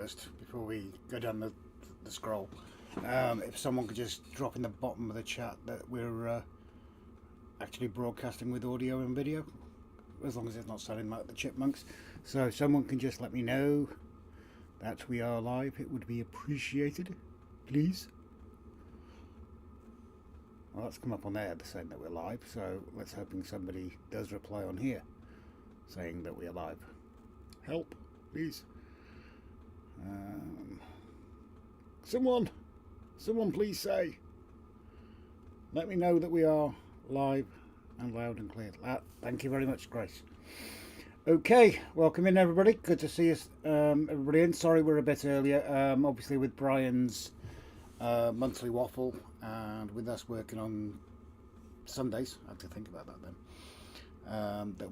first before we go down the scroll. If someone could just drop in the bottom of the chat that we're actually broadcasting with audio and video, as long as it's not sounding like the Chipmunks. So if someone can just let me know that we are live, it would be appreciated, please. Well, that's come up on there saying that we're live, so let's hoping somebody does reply on here saying that we are live. Help, please. Someone please say, let me know that we are live and loud and clear. Thank you very much, Grace. Okay, welcome in everybody. Good to see us, everybody in. Sorry we're a bit earlier, obviously with Brian's monthly waffle and with us working on Sundays. I have to think about that then. That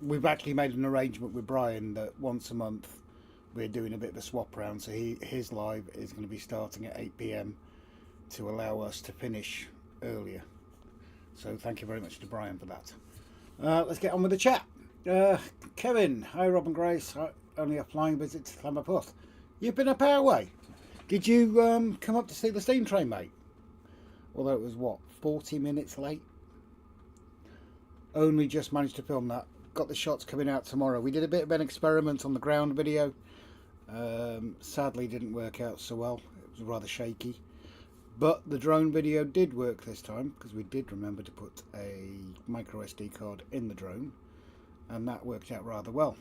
we've actually made an arrangement with Brian that once a month we're doing a bit of a swap round, so his live is going to be starting at 8 PM to allow us to finish earlier. So thank you very much to Brian for that. Let's get on with the chat. Kevin, hi Rob and Grace. Only a flying visit to Lambeth. You've been up our way. Did you come up to see the steam train, mate? Although it was, what, 40 minutes late? Only just managed to film that. Got the shots coming out tomorrow. We did a bit of an experiment on the ground video. Sadly didn't work out so well. It was rather shaky. But the drone video did work this time, because we did remember to put a micro SD card in the drone. And that worked out rather well.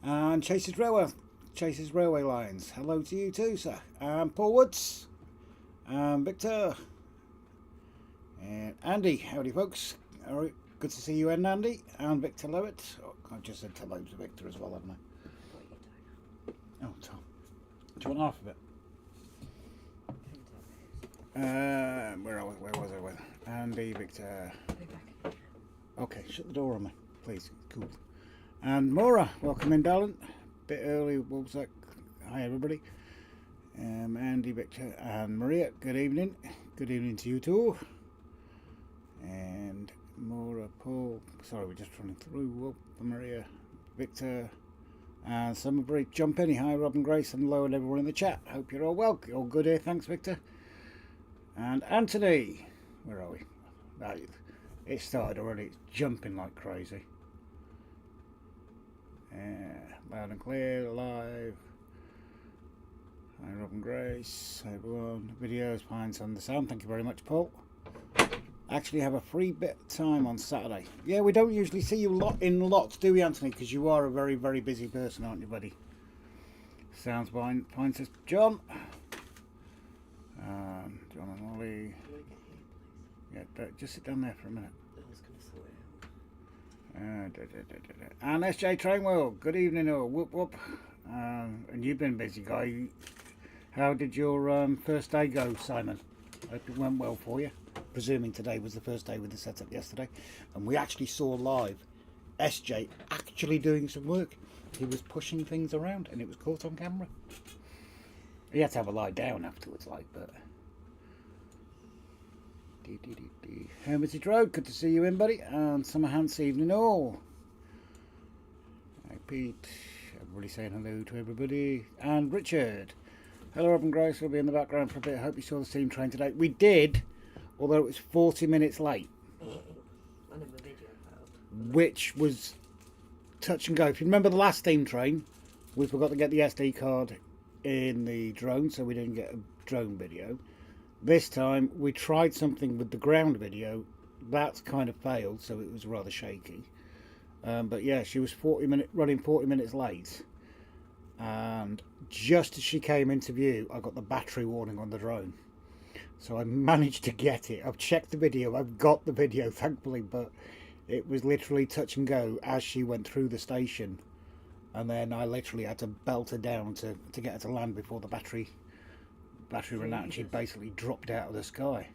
And Chase's Railway Lines. Hello to you too, sir. And Paul Woods. And Victor. And Andy. Howdy, folks. All right. Good to see you, Andy. And Victor Lewitt. Oh, I've just said hello to Victor as well, haven't I? Oh, Tom. Do you want half of it? Where was I with? Andy, Victor. Okay, shut the door on me, please. Cool. And Maura, welcome in, darling. Bit early, Wolfsack. Hi, everybody. Andy, Victor, and Maria. Good evening. Good evening to you too. And Maura, Paul. Sorry, we're just running through. Maria, Victor. And somebody jump in. Hi, Rob and Grace, and hello, and everyone in the chat. Hope you're all well. All good here. Thanks, Victor. And Anthony. Where are we? It started already. It's jumping like crazy. Loud and clear, live. Hi, Rob and Grace. Hi, everyone. Videos, Pines on the sound. Thank you very much, Paul. Actually have a free bit of time on Saturday. Yeah, we don't usually see you in lots, do we, Anthony? Because you are a very, very busy person, aren't you, buddy? Sounds fine. Fine, says John. John and Ollie. Yeah, just sit down there for a minute. And SJ Trainwell. Good evening, all. Whoop whoop. And you've been busy, guy. How did your first day go, Simon? Hope it went well for you. Presuming today was the first day with the setup yesterday, and we actually saw live SJ actually doing some work. He was pushing things around and it was caught on camera. He had to have a lie down afterwards, like, but Hermitage Road, good to see you in, buddy. And Summer Hans, evening all. Hi Pete, everybody saying hello to everybody. And Richard, hello Rob and Grace, will be in the background for a bit. I hope you saw the steam train today. We did, although it was 40 minutes late, which was touch and go. If you remember the last steam train, we forgot to get the SD card in the drone, so we didn't get a drone video. This time we tried something with the ground video. That's kind of failed, so it was rather shaky. But yeah, she was running 40 minutes late, and just as she came into view, I got the battery warning on the drone. So I managed to get it. I've checked the video. I've got the video, thankfully, but it was literally touch and go as she went through the station. And then I literally had to belt her down to get her to land before the battery ran out, and she basically dropped out of the sky.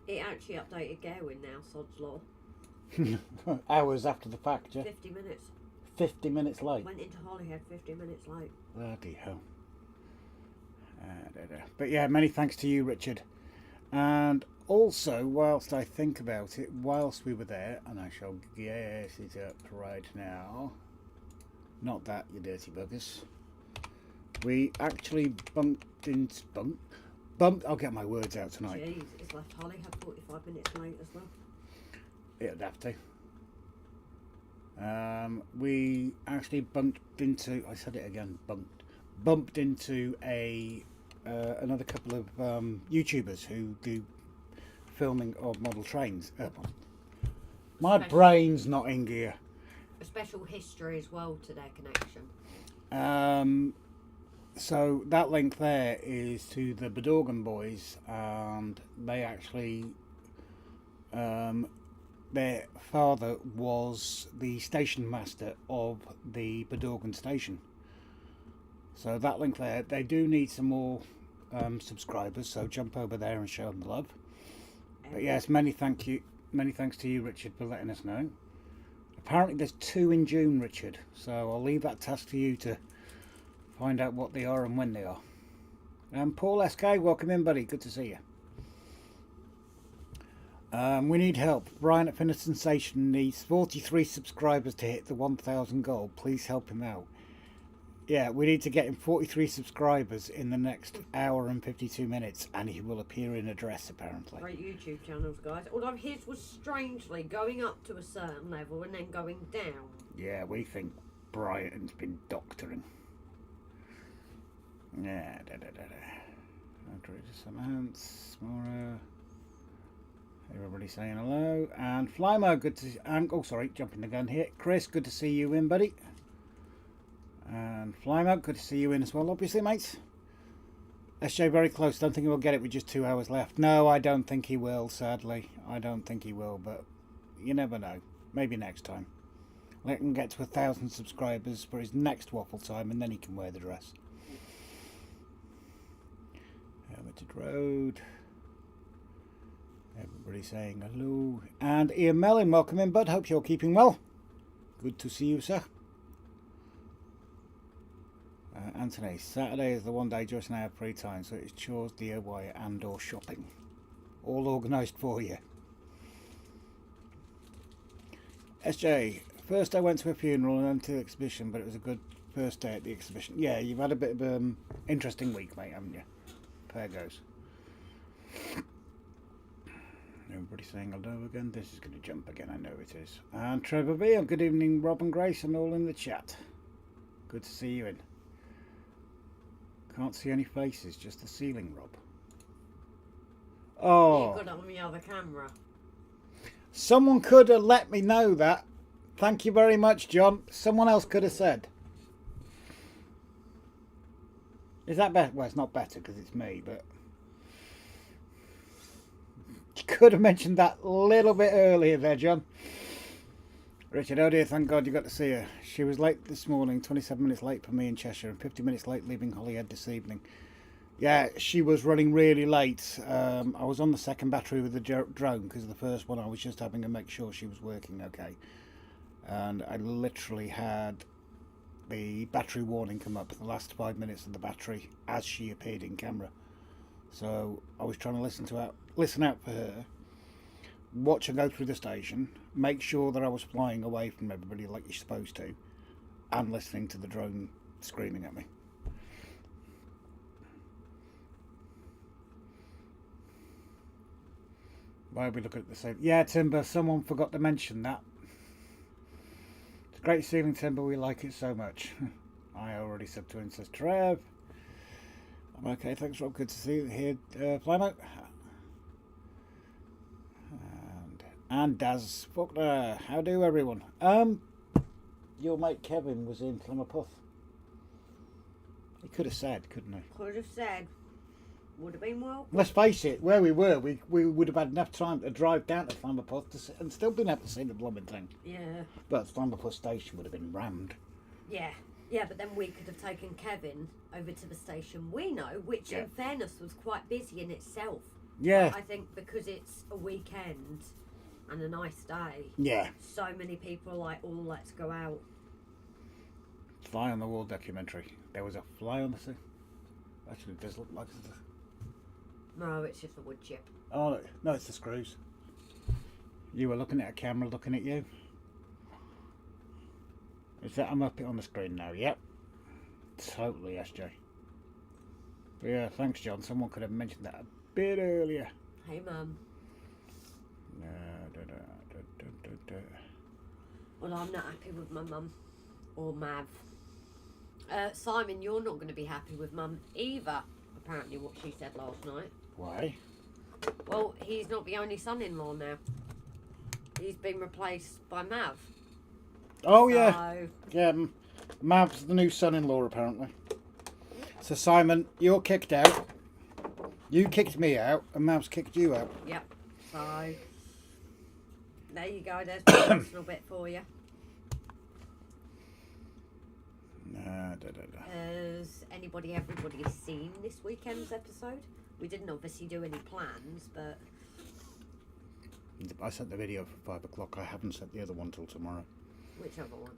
It actually updated Garwin now, sod's law. Hours after the fact, yeah? 50 minutes. 50 minutes late? Went into Holyhead 50 minutes late. Bloody hell. But yeah, many thanks to you, Richard. And also, whilst I think about it, whilst we were there, and I shall guess it up right now. Not that, you dirty buggers. We actually bumped into... Bumped... I'll get my words out tonight. Jeez, it's left Holly had 45 minutes late as well. It'd have to. We actually bumped into... I said it again, bumped into another couple of YouTubers who do filming of model trains. My brain's not in gear. A special history as well to their connection. So that link there is to the Bedorgan boys, and they actually, their father was the station master of the Bedorgan station. So that link there, they do need some more subscribers, so jump over there and show them the love. But yes, many thanks to you, Richard, for letting us know. Apparently there's 2 in June, Richard, so I'll leave that task to you to find out what they are and when they are. Paul SK, welcome in, buddy. Good to see you. We need help. Brian at Finner Sensation needs 43 subscribers to hit the 1,000 goal. Please help him out. Yeah, we need to get him 43 subscribers in the next hour and 52 minutes, and he will appear in a dress, apparently. Great YouTube channels, guys. Although his was strangely going up to a certain level and then going down. Yeah, we think Brian's been doctoring. Yeah, amounts, more. Everybody saying hello. And Flymo, good to see. Oh, sorry, jumping the gun here. Chris, good to see you in, buddy. And Flymo, good to see you in as well, obviously, mates. SJ very close. Don't think he'll get it with just 2 hours left. No, I don't think he will, sadly. I don't think he will, but you never know. Maybe next time. Let him get to 1,000 subscribers for his next waffle time, and then he can wear the dress. Hermitage Road. Everybody saying hello. And Ian Mellon, welcome in, bud. Hope you're keeping well. Good to see you, sir. Anthony, Saturday is the one day Joyce and I have free time, so it's chores, DIY and or shopping. All organised for you. SJ, first I went to a funeral and then to the exhibition, but it was a good first day at the exhibition. Yeah, you've had a bit of an interesting week, mate, haven't you? There goes. Everybody saying hello again. This is going to jump again, I know it is. And Trevor V, good evening, Rob and Grace, and all in the chat. Good to see you in. Can't see any faces, just the ceiling, Rob. Oh. You got it on the other camera. Someone could have let me know that. Thank you very much, John. Someone else could have said. Is that better? Well, it's not better because it's me, but... You could have mentioned that a little bit earlier there, John. Richard, oh dear, thank God you got to see her. She was late this morning, 27 minutes late for me in Cheshire, and 50 minutes late leaving Holyhead this evening. Yeah, she was running really late. I was on the second battery with the drone because the first one I was just having to make sure she was working okay. And I literally had the battery warning come up the last 5 minutes of the battery as she appeared in camera. So I was trying to listen out for her, watch her go through the station, make sure that I was flying away from everybody like you're supposed to, and listening to the drone screaming at me. Why are we looking at the same? Yeah, timber, someone forgot to mention that. It's a great ceiling timber, we like it so much. I already said to him, says Trev. I'm okay, thanks Rob, good to see you here, Flymo. And Daz Faulkner, how do everyone? Your mate Kevin was in Plymouth. He could have said, couldn't he? Could have said. Would have been well. Let's face it, where we were, we would have had enough time to drive down to Plymouth and still been able to see the blooming thing. Yeah. But Plymouth station would have been rammed. Yeah. Yeah, but then we could have taken Kevin over to the station we know, which in fairness was quite busy in itself. Yeah. But I think because it's a weekend and a nice day. Yeah. So many people are like, oh, let's go out. Fly on the Wall documentary. There was a fly on the sea. Actually, it does look like it's No, it's just a wood chip. Oh, no, it's the screws. You were looking at a camera looking at you. Is that I'm up on the screen now? Yep. Totally, SJ. But yeah, thanks, John. Someone could have mentioned that a bit earlier. Hey, Mum. Well, I'm not happy with my mum. Or Mav. Simon, you're not going to be happy with Mum either, apparently what she said last night. Why? Well, he's not the only son-in-law now. He's been replaced by Mav. Oh, yeah. Yeah, Mav's the new son-in-law, apparently. So, Simon, you're kicked out. You kicked me out, and Mav's kicked you out. Yep. So, there you go. There's a personal bit for you. Has everybody seen this weekend's episode? We didn't obviously do any plans, but... I sent the video for 5 o'clock. I haven't sent the other one till tomorrow. Which other one?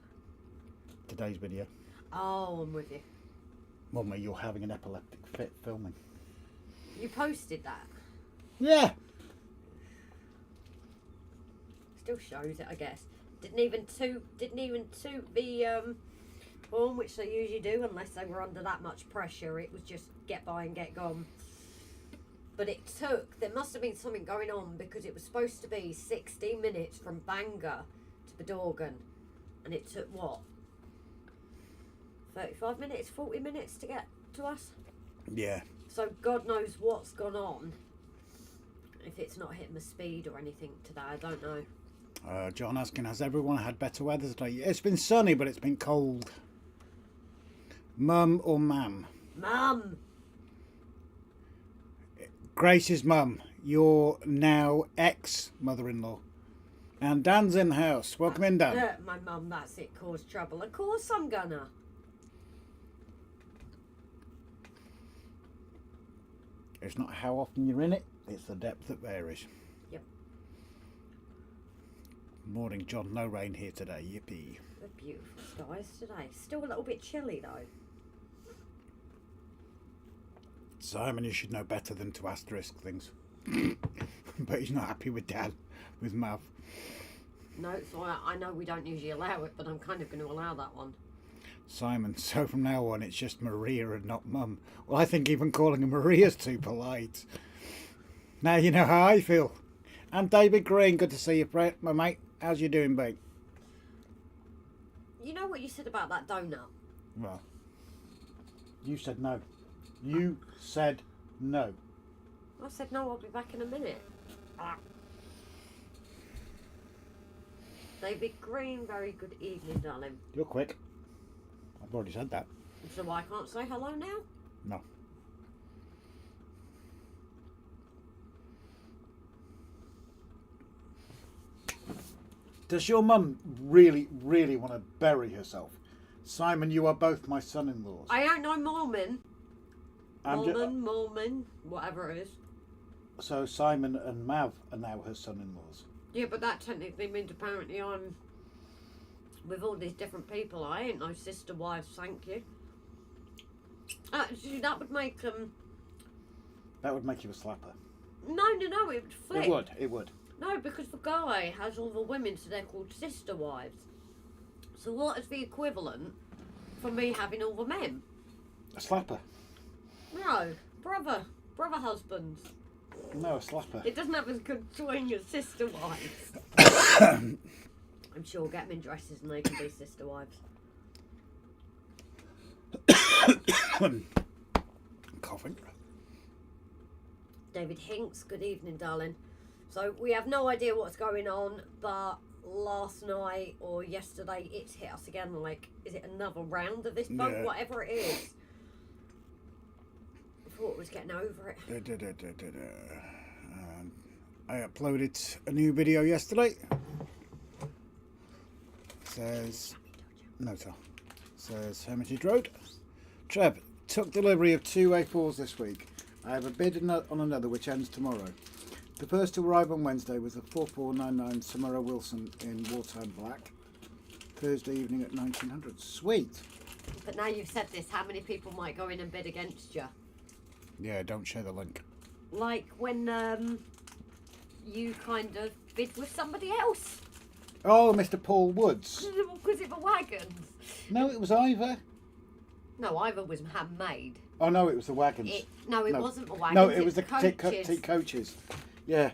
Today's video. Oh, I'm with you. Mummy, you're having an epileptic fit filming. You posted that? Yeah. Still shows it, I guess. Didn't even toot the horn, which they usually do, unless they were under that much pressure. It was just get by and get gone. But there must have been something going on, because it was supposed to be 60 minutes from Bangor to Bedorgan. And it took, what? 35 minutes, 40 minutes to get to us? Yeah. So God knows what's gone on. If it's not hitting the speed or anything today, I don't know. John asking, has everyone had better weather today? It's been sunny, but it's been cold. Mum or Mam? Mum! Grace's mum, your now ex-mother-in-law. And Dan's in the house. Welcome in, Dan. My mum, that's it, caused trouble. Of course I'm gonna. It's not how often you're in it, it's the depth that varies. Yep. Morning, John. No rain here today. Yippee. The beautiful skies today. Still a little bit chilly, though. Simon, you should know better than to asterisk things. But he's not happy with Dad, with Mav. No, so I know we don't usually allow it, but I'm kind of going to allow that one. Simon, so from now on it's just Maria and not Mum. Well, I think even calling her Maria's too polite. Now you know how I feel. And David Green, good to see you, my mate. How's you doing, babe? You know what you said about that donut? Well, you said no. You said no. I said no, I'll be back in a minute. David Green, very good evening, darling. You're quick. I've already said that. So I can't say hello now? No. Does your mum really, really want to bury herself? Simon, you are both my son-in-laws. I ain't no Mormon. Mormon, whatever it is. So Simon and Mav are now her son-in-laws. Yeah, but that technically means apparently I'm with all these different people. I ain't no sister wives, thank you. Actually, that would make That would make you a slapper. No, it would flip. It would. No, because the guy has all the women, so they're called sister wives. So what is the equivalent for me having all the men? A slapper. No, brother husbands. No, a slapper. It doesn't have as good swing as sister wives. I'm sure get them in dresses and they can be sister wives. Coughing. David Hinks, good evening, darling. So we have no idea what's going on, but last night or yesterday it's hit us again. Like, is it another round of this bug? Yeah. Whatever it is. I thought it was getting over it. I uploaded a new video yesterday. Says Hermitage Road. Trev, took delivery of 2 A4s this week. I have a bid on another which ends tomorrow. The first to arrive on Wednesday was a 4499 Samara Wilson in wartime black. Thursday evening at 1900. Sweet. But now you've said this, how many people might go in and bid against you? Yeah, don't share the link. Like when you kind of bid with somebody else. Oh, Mr. Paul Woods. Because of the wagons. No, it was Ivor. No, Ivor was handmade. Oh no, it was the wagons. It wasn't the wagons. No, it was the coaches. teak coaches. Yeah.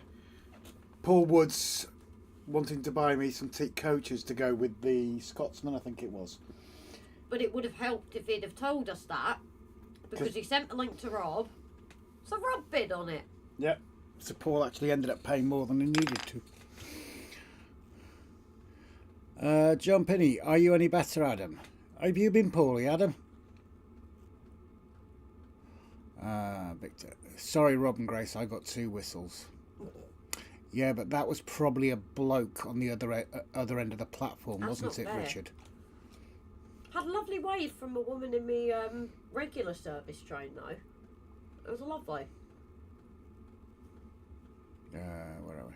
Paul Woods wanting to buy me some teak coaches to go with the Scotsman, I think it was. But it would have helped if he'd have told us that, because he sent a link to Rob. So Rob bid on it. Yep. So Paul actually ended up paying more than he needed to. John Pinney, are you any better, Adam? Have you been poorly, Adam? Victor. Sorry, Rob and Grace, I got 2 whistles. Yeah, but that was probably a bloke on the other end of the platform, wasn't it, Richard? Had a lovely wave from a woman in me regular service train, though. It was lovely. Where are we?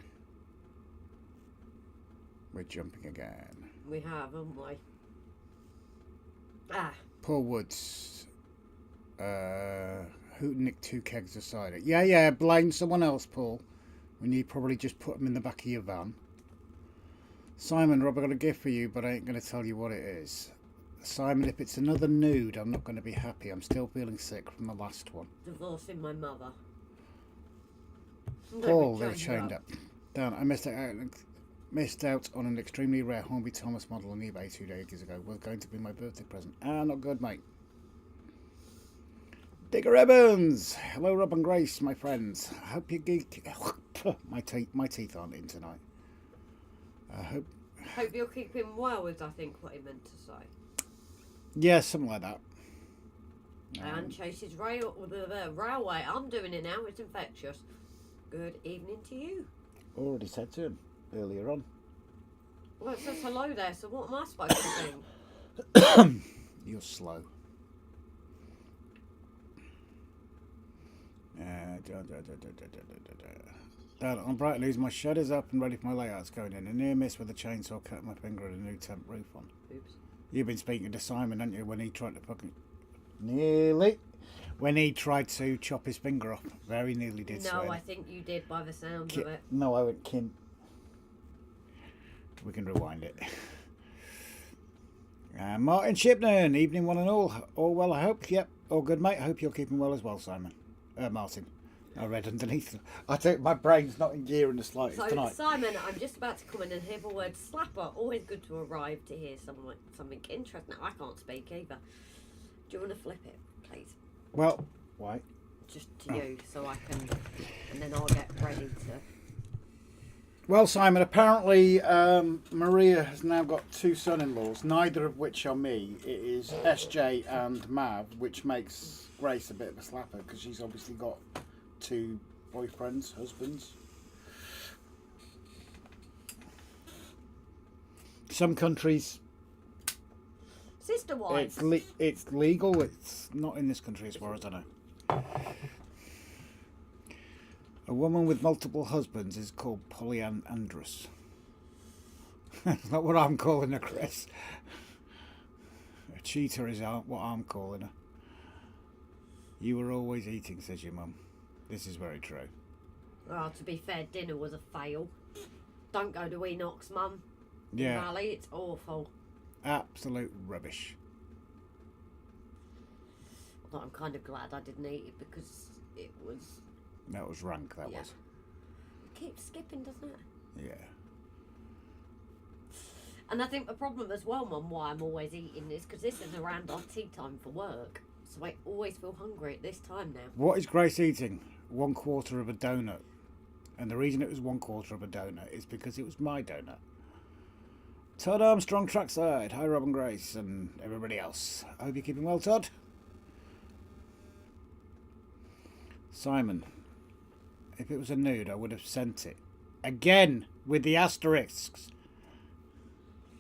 We're jumping again. We have, haven't we? Paul Woods. Who nicked 2 kegs of cider? Yeah, blame someone else, Paul. When you probably just put them in the back of your van. Simon, Rob, I got a gift for you, but I ain't going to tell you what it is. Simon, if it's another nude, I'm not going to be happy. I'm still feeling sick from the last one. Divorcing my mother. Paul, they're chained up. Dan, I missed out on an extremely rare Hornby Thomas model on eBay 2 days ago. Was going to be my birthday present. Not good, mate. Digger Evans! Hello, Rob and Grace, my friends. I hope you geek. my teeth aren't in tonight. Hope you're keeping well, is I think what he meant to say. Yeah, something like that. And chases the railway. I'm doing it now. It's infectious. Good evening to you. Already said to him earlier on. Well, it says hello there, so what am I supposed to think? You're slow. Dad, I'm bright news. My shed is up and ready for my layouts going in. A near miss with a chainsaw cut my finger and a new temp roof on. Oops. You've been speaking to Simon, haven't you, when he tried to fucking... Nearly. When he tried to chop his finger off. Very nearly did so. No, I think you did by the sound of it. No, I went Kim. We can rewind it. Martin Shipman, evening one and all. All well, I hope. Yep, all good, mate. I hope you're keeping well as well, Simon. Martin. I read underneath. I think my brain's not in gear in the slightest tonight. Simon, I'm just about to come in and hear the word slapper. Always good to arrive to hear something interesting. Now, I can't speak either. Do you want to flip it, please? Well, why? Just to you, so I can... And then I'll get ready to... Well, Simon, apparently Maria has now got 2 son-in-laws, neither of which are me. It is SJ and Mav, which makes Grace a bit of a slapper, because she's obviously got 2 boyfriends, husbands. Some countries... Sister wives. It's legal. It's not in this country as far as I know. A woman with multiple husbands is called polyandrous. That's not what I'm calling her, Chris. A cheater is what I'm calling her. You were always eating, says your mum. This is very true. Oh, to be fair, dinner was a fail. Don't go to Enoch's, Mum. Yeah. Valley, it's awful. Absolute rubbish. Although I'm kind of glad I didn't eat it because it was... That was rank, that was. It keeps skipping, doesn't it? Yeah. And I think the problem as well, Mum, why I'm always eating is because this is around our tea time for work. So I always feel hungry at this time now. What is Grace eating? 1/4 of a donut. And the reason it was 1/4 of a donut is because it was my donut. Todd Armstrong trackside. Hi, Rob and Grace and everybody else. I hope you're keeping well, Todd. Simon, if it was a nude, I would have sent it. Again, with the asterisks.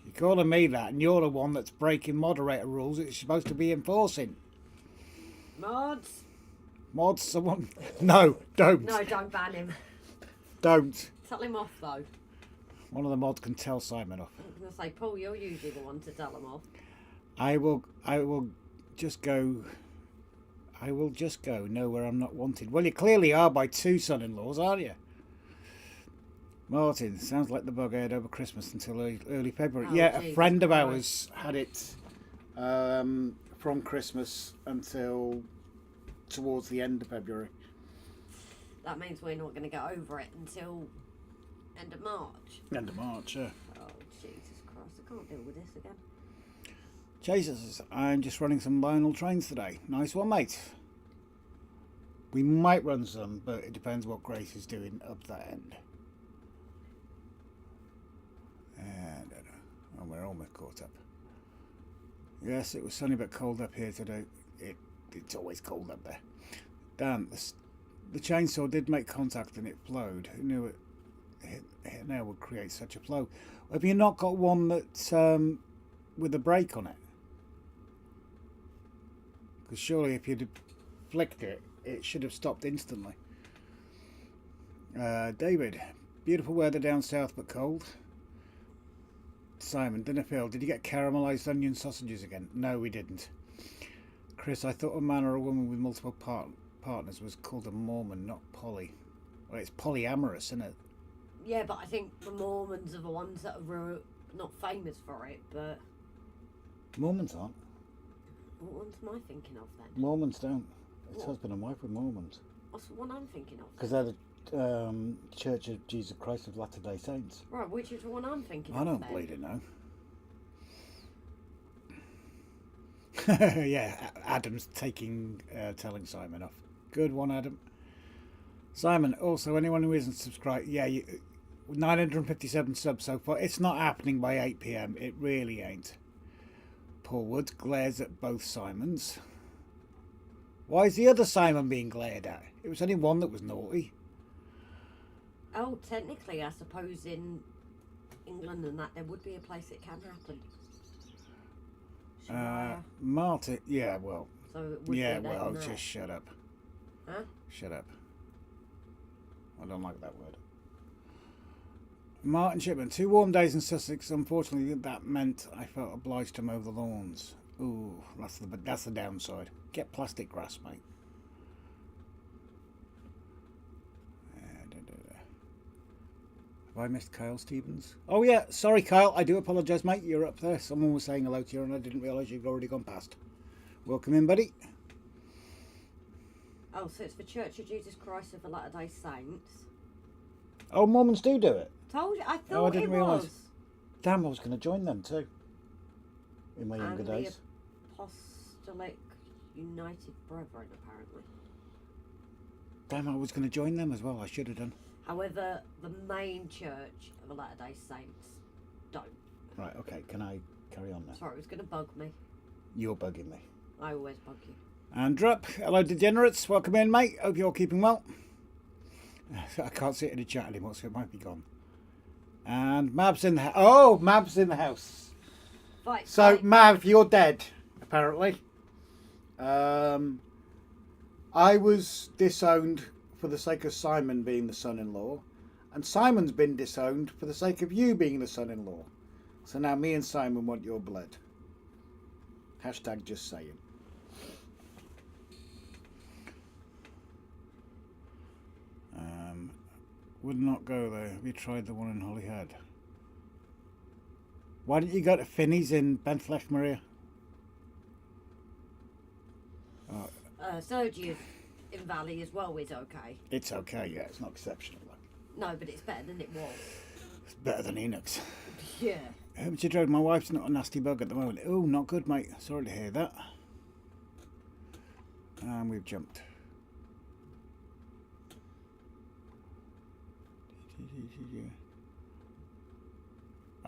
You're calling me that, and you're the one that's breaking moderator rules it's supposed to be enforcing. Mods, someone... No, don't. No, don't ban him. Don't. Tell him off, though. One of the mods can tell Simon off. I'm going to say, Paul, you're usually the one to tell him off. I will just go know where I'm not wanted. Well, you clearly are by 2 son-in-laws, aren't you? Martin, sounds like the bug aired over Christmas until early February. Oh, yeah, Jesus a friend of Christ. ours had it from Christmas until towards the end of February. That means we're not going to get over it until end of March. End of March, yeah. Oh, Jesus Christ, I can't deal with this again. Jesus, I'm just running some Lionel trains today. Nice one, mate. We might run some, but it depends what Grace is doing up that end. And we're almost caught up. Yes, it was sunny but cold up here today. It's always cold up there. Dan, the chainsaw did make contact and it flowed. Who knew it hit now would create such a flow? Have you not got one that's with a brake on it? Because surely if you'd flicked it, it should have stopped instantly. David, beautiful weather down south but cold. Simon, dinner failed. Did you get caramelised onion sausages again? No, we didn't. Chris, I thought a man or a woman with multiple partners was called a Mormon, not poly. Well, it's polyamorous, isn't it? Yeah, but I think the Mormons are the ones that are not famous for it, but... Mormons aren't. What ones am I thinking of then? Mormons don't. It's What? husband and wife with Mormons. What's the one I'm thinking of? Because they're the Church of Jesus Christ of Latter-day Saints. Right, which is the one I'm thinking of I don't then? bleed it now. Yeah, Adam's telling Simon off. Good one, Adam. Simon, also, anyone who isn't subscribed, 957 subs so far. It's not happening by 8 PM. It really ain't. Paul Woods glares at both Simons. Why is the other Simon being glared at? It was only one that was naughty. Oh, technically, I suppose in England and that, there would be a place it can happen. Martin, yeah, well. So it would yeah, be well, there. just shut up. Huh? Shut up. I don't like that word. Martin Shipman, 2 warm days in Sussex. Unfortunately, that meant I felt obliged to mow the lawns. Ooh, that's the downside. Get plastic grass, mate. Have I missed Kyle Stevens? Oh yeah, sorry Kyle, I do apologise, mate. You're up there. Someone was saying hello to you and I didn't realise you'd already gone past. Welcome in, buddy. Oh, so it's the Church of Jesus Christ of the Latter-day Saints. Oh, Mormons do it. Told you, I thought Oh, I didn't it realise. was. Damn, I was going to join them too. In my younger And days. the Apostolic United Brethren, apparently. Damn, I was going to join them as well. I should have done. However, the main Church of the Latter-day Saints don't. Right, okay. Can I carry on now? Sorry, it was going to bug me. You're bugging me. I always bug you. And Drup, hello degenerates. Welcome in, mate. Hope you're keeping well. I can't see it in the chat anymore, so it might be gone. And Mav's in the house. Oh, Mav's in the house. Right, So, right. Mav, you're dead, apparently. I was disowned for the sake of Simon being the son-in-law, and Simon's been disowned for the sake of you being the son-in-law. So now me and Simon want your blood. Hashtag just saying. Would not go there. Have you tried the one in Holyhead? Why didn't you go to Finney's in Bentleigh, Maria? Sergius in Valley as well is okay. It's okay, yeah. It's not exceptional, though. No, but it's better than it was. It's better than Enoch's. Yeah. Hermitage Road, my wife's not a nasty bug at the moment. Oh, not good, mate. Sorry to hear that. And we've jumped.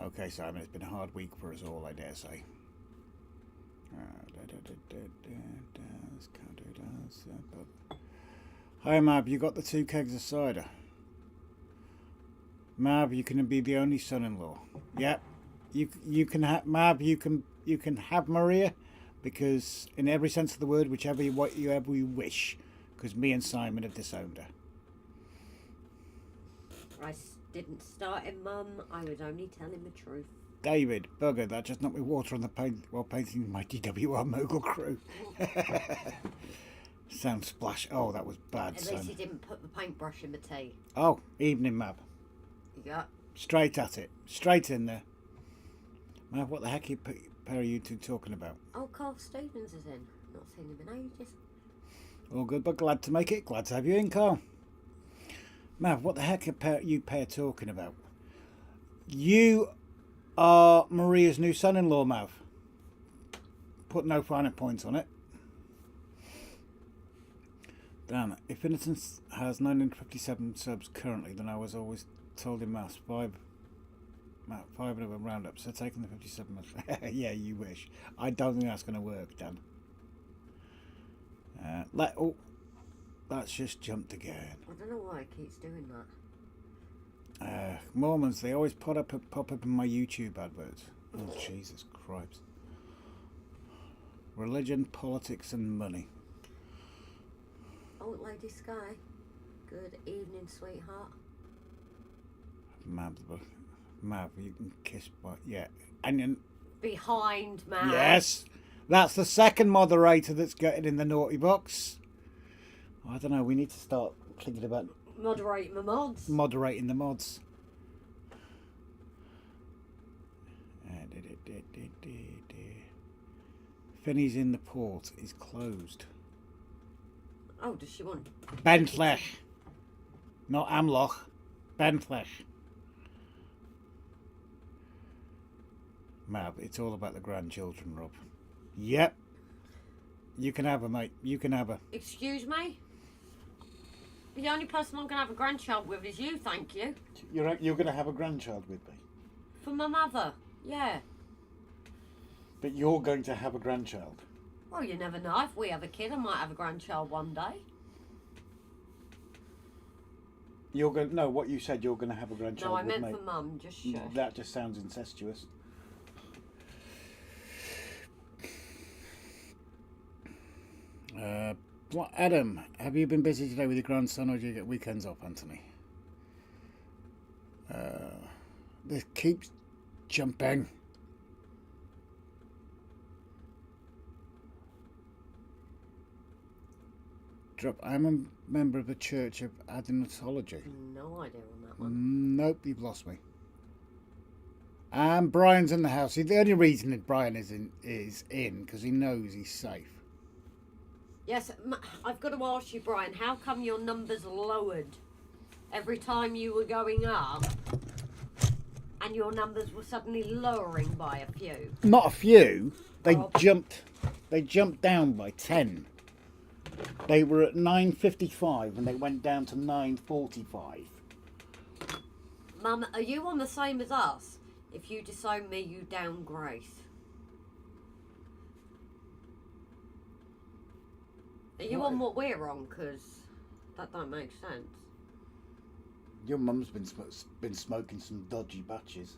Okay, Simon, it's been a hard week for us all, I dare say. Hi, Mab, you got the 2 kegs of cider. Mab, you can be the only son-in-law. Yep, you can have Mab. You can have Maria, because in every sense of the word, whichever you wish, because me and Simon have disowned her. I didn't start him, Mum. I was only telling the truth. David, bugger, that just knocked me water on the paint while painting my DWR Mogul crew. Sound splash. Oh, that was bad, At son. least he didn't put the paintbrush in the tea. Oh, evening, Mab. Yeah. Straight at it. Straight in there. Mab, what the heck are you pair are you two talking about? Oh, Carl Stevens is in. Not seen him in ages. All good, but glad to make it. Glad to have you in, Carl. Mav, what the heck are you pair talking about? You are Maria's new son-in-law, Mav. Put no finer points on it. Damn, if Innocence has 957 subs currently, then I was always told in maths 5 of a roundup, so taking the 57 must... Yeah, you wish. I don't think that's going to work, Dan. That's just jumped again. I don't know why it keeps doing that. Mormons, they always pop up in my YouTube adverts. Oh, Jesus Christ. Religion, politics and money. Oh, Lady Sky. Good evening, sweetheart. Mav, you can kiss my... Yeah. And then... Behind, man. Yes! That's the second moderator that's getting in the naughty box. I don't know, we need to start thinking about... Moderating the mods. Moderating the mods. Finney's in the port is closed. Oh, does she want... Bentley. Not Amloch. Bentley. Mav, it's all about the grandchildren, Rob. Yep. You can have her, mate. You can have her. Excuse me? The only person I'm going to have a grandchild with is you, thank you. You're going to have a grandchild with me? For my mother, yeah. But you're going to have a grandchild? Well, you never know. If we have a kid, I might have a grandchild one day. You're going... No, what you said, you're going to have a grandchild with me. No, I meant for Mum, just shush. That just sounds incestuous. Adam, have you been busy today with your grandson, or do you get weekends off, Anthony? This keeps jumping. I'm a member of the Church of Adonatology. No idea on that one. Nope, you've lost me. And Brian's in the house. The only reason that Brian is in because he knows he's safe. Yes, I've got to ask you, Brian, how come your numbers lowered every time you were going up and your numbers were suddenly lowering by a few? Not a few. They jumped down by 10. They were at 9:55 and they went down to 9:45. Mum, are you on the same as us? If you disown me, you down Grace. Are you on what we're on? Because that don't make sense. Your mum's been smoking some dodgy batches.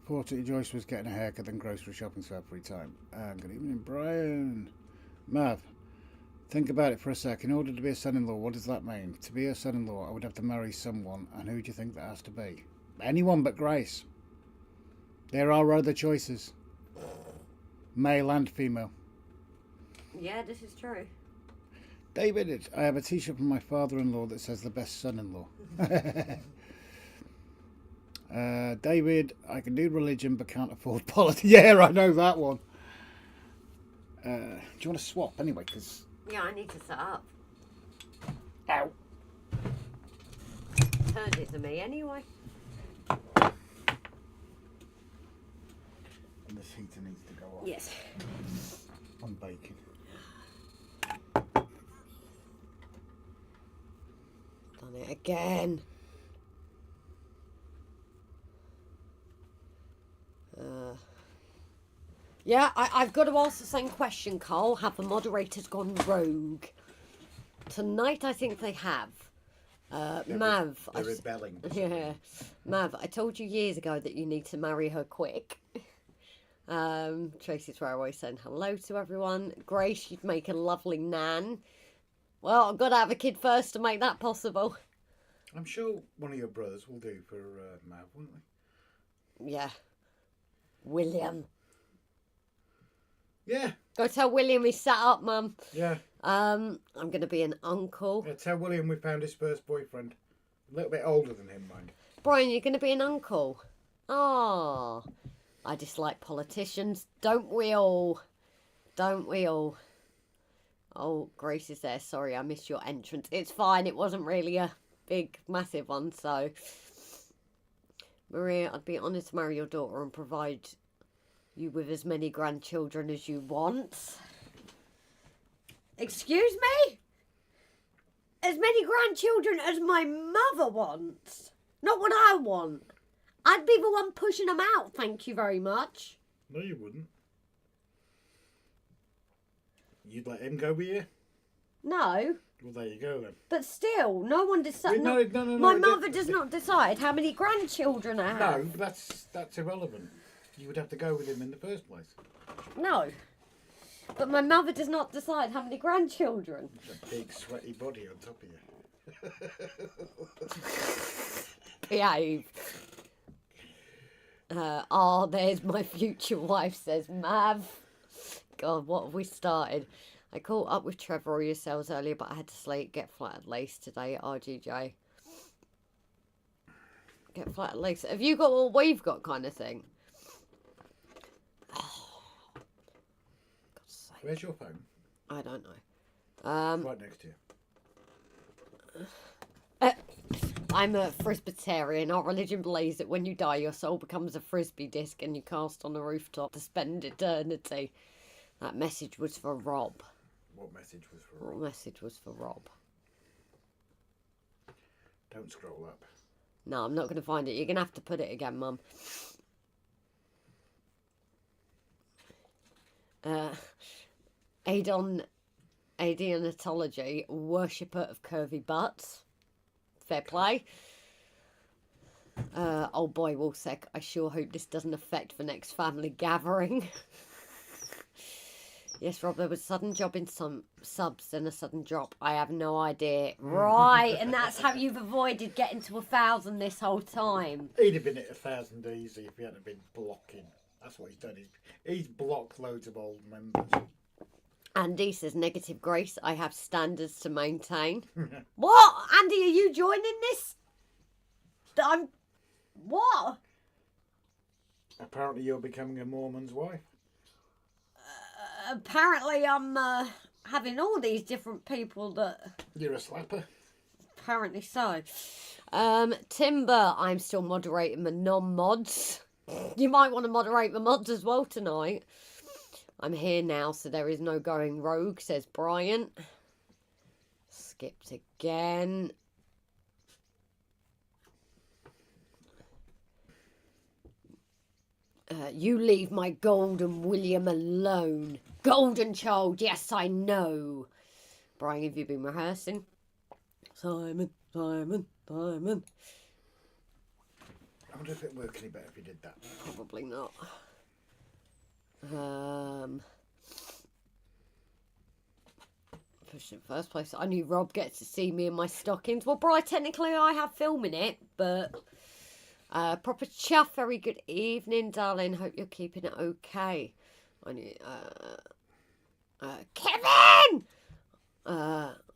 Thought Joyce was getting a haircut and grocery shopping for every time. Good evening, Brian. Mav, think about it for a sec. In order to be a son-in-law, what does that mean? To be a son-in-law, I would have to marry someone, and who do you think that has to be? Anyone but Grace. There are other choices. Male and female. Yeah, this is true. David, I have a t-shirt from my father-in-law that says the best son-in-law. David, I can do religion but can't afford politics. Yeah, I know that one. Do you want to swap anyway? Cause... Yeah, I need to set up. Ow. Turned it to me anyway. And this heater needs to go off. Yes. I'm baking. Done it again. Yeah, I've got to ask the same question, Carl. Have the moderators gone rogue? Tonight, I think they have. Mav. They're rebelling. Yeah. Mav, I told you years ago that you need to marry her quick. Tracy's Railway saying hello to everyone. Grace, you'd make a lovely nan. Well, I've got to have a kid first to make that possible. I'm sure one of your brothers will do for Mav, wouldn't they? Yeah. William. Yeah. Go tell William he's sat up, Mum. Yeah. I'm going to be an uncle. Yeah. Tell William we found his first boyfriend. A little bit older than him, mind. Brian, you're going to be an uncle. Ah, I dislike politicians. Don't we all? Don't we all? Oh, Grace is there. Sorry, I missed your entrance. It's fine. It wasn't really a big, massive one, so... Maria, I'd be honoured to marry your daughter and provide you with as many grandchildren as you want. Excuse me? As many grandchildren as my mother wants. Not what I want. I'd be the one pushing them out, thank you very much. No, you wouldn't. You'd let him go with you? No. Well, there you go then. But still, no one decides. No, my mother does not decide how many grandchildren I have. No, that's irrelevant. You would have to go with him in the first place. No. But my mother does not decide how many grandchildren. It's a big sweaty body on top of you. Behave. There's my future wife, says Mav. God, what have we started? I caught up with Trevor or yourselves earlier, but I had to sleep. Get flat lace today at RGJ. Get flat lace. Have you got what we've got kind of thing? Oh, God's sake. Where's your phone? I don't know. Right next to you. I'm a Frisbeetarian. Our religion believes that when you die, your soul becomes a frisbee disc and you cast on a rooftop to spend eternity. That message was for Rob. What message was for Rob? What message was for Rob? Don't scroll up. No, I'm not going to find it. You're going to have to put it again, Mum. Adionatology, worshipper of curvy butts. Fair play. Oh boy, Wolsek, I sure hope this doesn't affect the next family gathering. Yes, Rob, there was a sudden job in some subs, then a sudden drop. I have no idea. Right, and that's how you've avoided getting to 1,000 this whole time. He'd have been at 1,000 easy if he hadn't been blocking. That's what he's done. He's blocked loads of old members. Andy says, negative Grace, I have standards to maintain. What? Andy, are you joining this? What? Apparently you're becoming a Mormon's wife. Apparently I'm having all these different people that... You're a slapper. Apparently so. Timber, I'm still moderating the non-mods. You might want to moderate the mods as well tonight. I'm here now, so there is no going rogue, says Brian. Skipped again. You leave my golden William alone. Golden child, yes, I know. Brian, have you been rehearsing? Simon. I wonder if it'd work any better if you did that. Probably not. Push in first place. I knew Rob gets to see me in my stockings. Well, Brian, technically I have film in it, but proper chuff. Very good evening, darling. Hope you're keeping it okay. I knew, Kevin!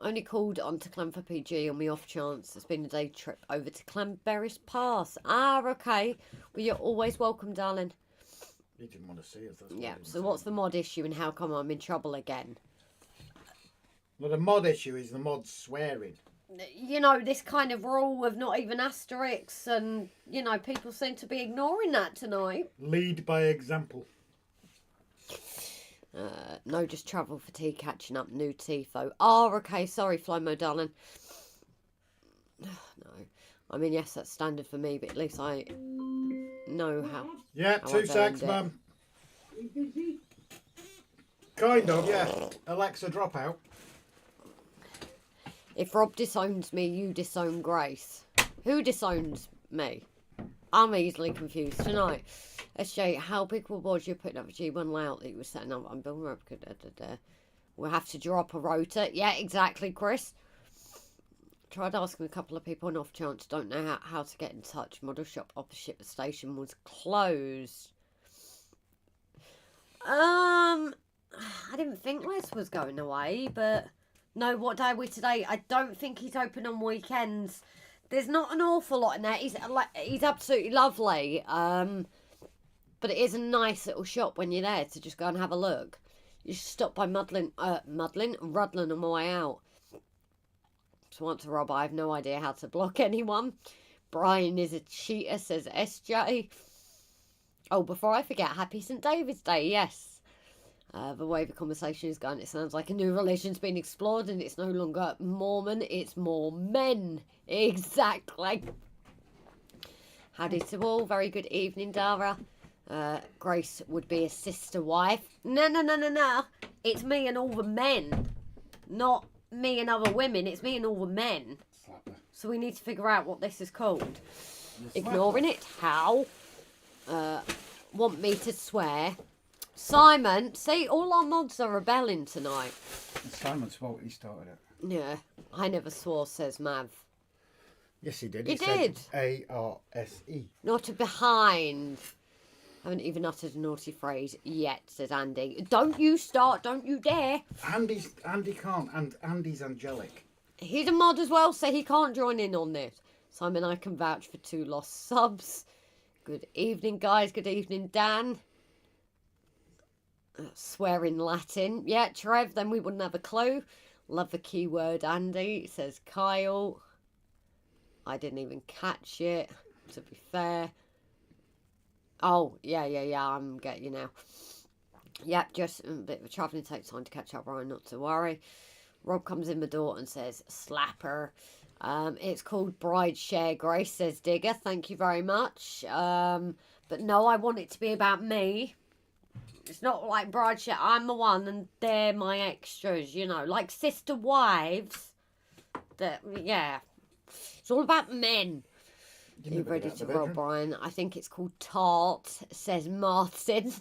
Only called on to Clanford PG on the off chance. It's been a day trip over to Clanberris Pass. Ah, okay. Well, you're always welcome, darling. You didn't want to see us. That's Yeah, so what's the mod issue and how come I'm in trouble again? Well, the mod issue is the mod swearing. You know, this kind of rule with not even asterisks and, you know, people seem to be ignoring that tonight. Lead by example. No, just travel fatigue catching up, new TIFO. Oh, okay, sorry, Flomo, darling. No, I mean, yes, that's standard for me, but at least I know how. Yeah, how 2 secs, Mum. Kind of, yeah. Alexa, drop out. If Rob disowns me, you disown Grace. Who disowns me? I'm easily confused tonight. SJ, how big was you putting up a G1 layout that you were setting up? I'm building up. We'll have to drop a rotor. Yeah, exactly, Chris. Tried asking a couple of people on off chance. Don't know how to get in touch. Model shop opposite the station was closed. I didn't think Les was going away, but no, what day are we today? I don't think he's open on weekends. There's not an awful lot in there. He's absolutely lovely. But it is a nice little shop when you're there to just go and have a look. You should stop by Rudlin on my way out. Just want to rob. I have no idea how to block anyone. Brian is a cheater, says SJ. Oh, before I forget, happy St. David's Day, yes. The way the conversation is going, it sounds like a new religion's been explored and it's no longer Mormon, it's more men. Exactly. Howdy to all. Very good evening, Dara. Grace would be a sister wife. No. It's me and all the men. Not me and other women. It's me and all the men. Slapper. So we need to figure out what this is called. Ignoring it. How? Want me to swear. Simon, see, all our mods are rebelling tonight. It's Simon's fault he started it. Yeah, I never swore, says Mav. Yes, he did. He did. A-R-S-E. Not a behind. Haven't even uttered a naughty phrase yet, says Andy. Don't you start, don't you dare. Andy can't, and Andy's angelic. He's a mod as well, so he can't join in on this. Simon, I can vouch for 2 lost subs. Good evening, guys. Good evening, Dan. Swear in Latin. Yeah, Trev, then we wouldn't have a clue. Love the keyword, Andy, says Kyle. I didn't even catch it, to be fair. Oh, yeah, I'm getting you now. Yep, just a bit of a travelling, takes time to catch up, Ryan, not to worry. Rob comes in the door and says, slapper. It's called Bride Share Grace, says Digger. Thank you very much. But no, I want it to be about me. It's not like Bride Share. I'm the one and they're my extras, you know. Like sister wives. Yeah. It's all about men. You ready to roll, Brian? I think it's called Tart, says Martin.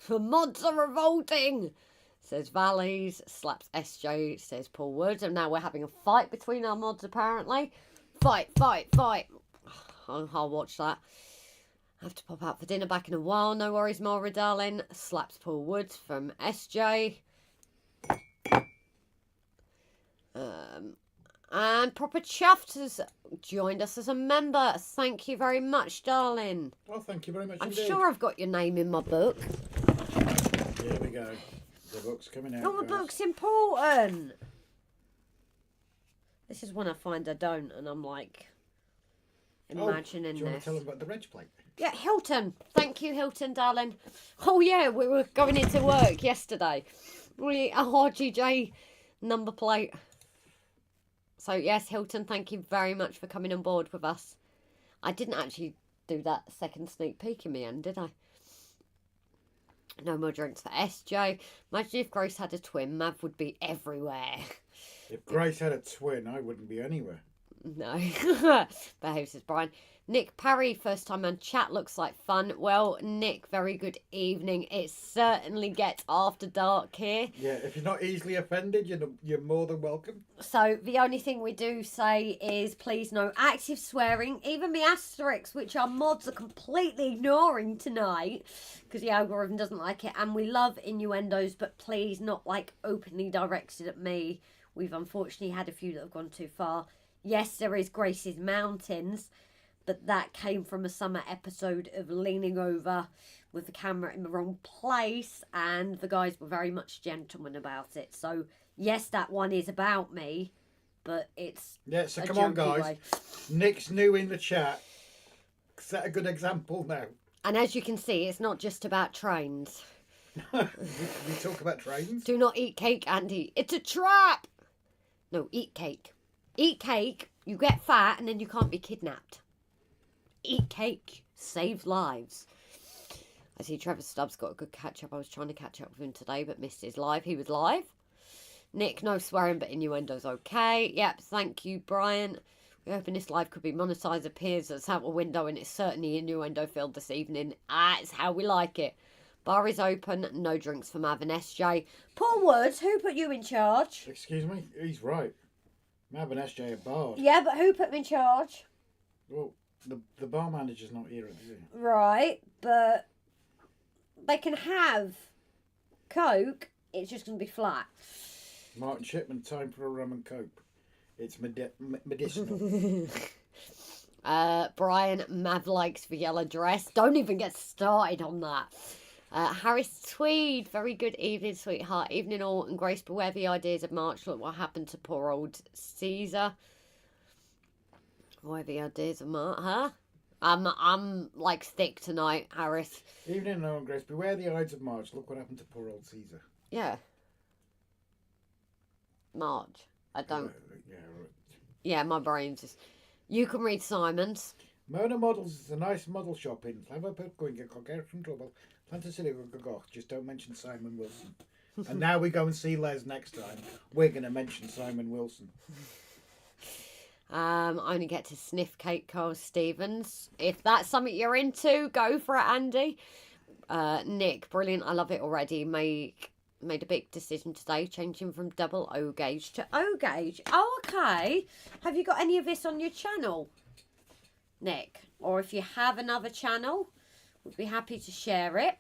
The mods are revolting, says Valleys. Slaps SJ, says Paul Wood. And now we're having a fight between our mods, apparently. Fight. I'll watch that. I have to pop out for dinner back in a while. No worries, Maura, darling. Slaps Paul Wood from SJ. And Proper Chuffed has joined us as a member. Thank you very much, darling. Oh, thank you very much I'm indeed. sure I've got your name in my book. Here we go. The book's coming out. Oh, the book's important. This is when I find I don't, and I'm like imagining do you want this. to tell them about the reg plate? Yeah, Hilton. Thank you, Hilton, darling. Oh, yeah, we were going into work yesterday. A RGJ number plate. So, yes, Hilton, thank you very much for coming on board with us. I didn't actually do that second sneak peek in the end, did I? No more drinks for SJ. Imagine if Grace had a twin, Mav would be everywhere. If Grace had a twin, I wouldn't be anywhere. No. Behave, says Brian. Nick Parry, first time on chat, looks like fun. Well, Nick, very good evening. It certainly gets after dark here. Yeah, if you're not easily offended, you're more than welcome. So the only thing we do say is please no active swearing, even the asterisks, which our mods are completely ignoring tonight because the algorithm doesn't like it. And we love innuendos, but please not like openly directed at me. We've unfortunately had a few that have gone too far. Yes, there is Grace's Mountains, but that came from a summer episode of leaning over with the camera in the wrong place, and the guys were very much gentlemen about it. So, yes, that one is about me, but it's yeah. So come on, guys. way. Nick's new in the chat. Set a good example now. And as you can see, it's not just about trains. we talk about trains. Do not eat cake, Andy. It's a trap. No, eat cake. Eat cake. You get fat, and then you can't be kidnapped. Eat cake. Saves lives. I see Trevor Stubbs got a good catch up. I was trying to catch up with him today, but missed his live. He was live. Nick, no swearing, but innuendo's okay. Yep, thank you, Brian. We're hoping this live could be monetised. Appears that's out the window, and it's certainly innuendo filled this evening. It's how we like it. Bar is open. No drinks for Mav and SJ. Paul Woods, who put you in charge? Excuse me? He's right. Mav and SJ are barred. Yeah, but who put me in charge? Well, the bar manager's not here, is he? Right, but they can have Coke, it's just going to be flat. Martin Shipman, time for a rum and coke. It's medicinal. Brian, Mav likes the yellow dress. Don't even get started on that. Harris Tweed, very good evening, sweetheart. Evening all, and Grace, beware the ideas of March. Look what happened to poor old Caesar. Why the ideas of March, huh? I'm like thick tonight, Harris. Evening all, Grace, beware the Ides of March. Look what happened to poor old Caesar. Yeah. March. I don't. Yeah, right. Yeah, my brain's just. You can read Simon's. Mona Models is a nice model shop in going to get from trouble. Just don't mention Simon Wilson. And now we go and see Les next time. We're going to mention Simon Wilson. I only get to sniff Kate Cole Stevens. If that's something you're into, go for it, Andy. Nick, brilliant. I love it already. Made a big decision today, changing from double O gauge to O gauge. Oh, okay. Have you got any of this on your channel, Nick? Or if you have another channel, we'd be happy to share it.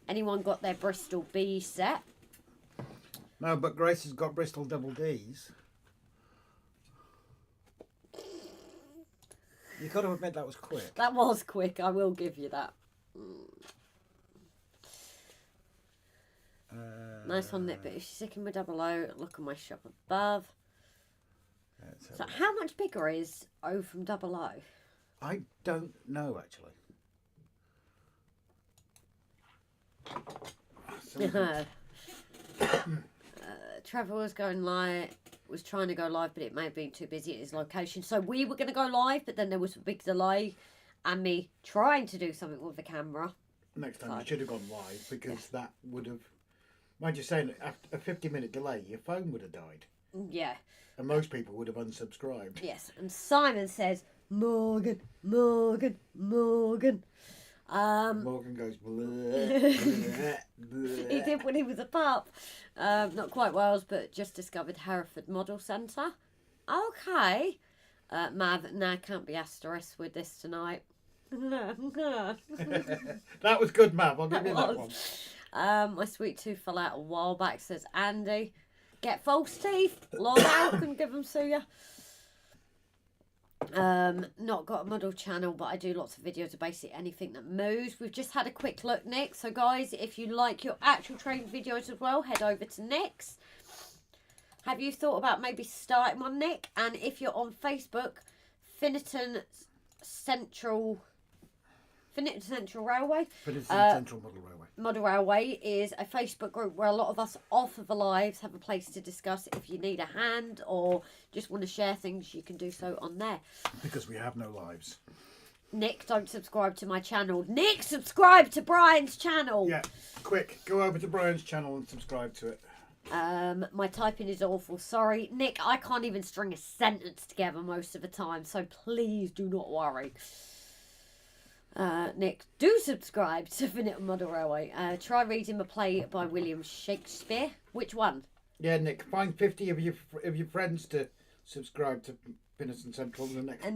Anyone got their Bristol B set? No, but Grace has got Bristol double Ds. You got to admit that was quick. That was quick. I will give you that. Nice one, Nick. But if you're sticking with double O, look on my shop above. So how much bigger is O from double O? I don't know, actually. Trevor was trying to go live, but it may have been too busy at his location. So we were going to go live, but then there was a big delay and me trying to do something with the camera. Next time you should have gone live, because that would have... Mind you saying, after a 50-minute delay, your phone would have died. Yeah. And most people would have unsubscribed. Yes, and Simon says, Morgan. Morgan goes... He did when he was a pup. Not quite Wales, but just discovered Hereford Model Centre. Okay. Mav, nah, can't be asterisk with this tonight. That was good, Mav. I'll give you that one. My sweet tooth fell out a while back, says Andy. Get false teeth. Lord out, couldn't give them to you. Not got a model channel, but I do lots of videos of basically anything that moves. We've just had a quick look, Nick. So guys, if you like your actual train videos as well, head over to Nick's. Have you thought about maybe starting one, Nick? And if you're on Facebook, Finniton Central Railway. Central Model Railway. Model Railway is a Facebook group where a lot of us off of the lives have a place to discuss. If you need a hand or just want to share things, you can do so on there. Because we have no lives. Nick, don't subscribe to my channel. Nick, subscribe to Brian's channel. Yeah, quick, go over to Brian's channel and subscribe to it. My typing is awful. Sorry. Nick, I can't even string a sentence together most of the time, so please do not worry. Nick, do subscribe to Finniton Model Railway. Try reading a play by William Shakespeare. Which one? Yeah, Nick, find 50 of your friends to subscribe to Finniton Central in the next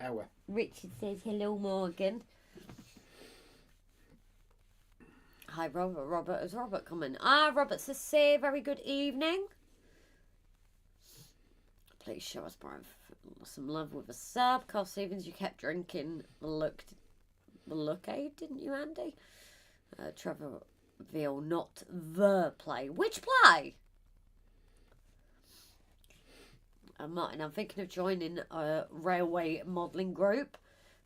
hour. Richard says, hello, Morgan. Hi, Robert. Robert, has Robert come in? Robert says, say, very good evening. Please show us, Brian, some love with a sub. Carl Stevens, you kept drinking the look-aid, didn't you, Andy? Trevor Veal, not the play. Which play? Martin, I'm thinking of joining a railway modelling group.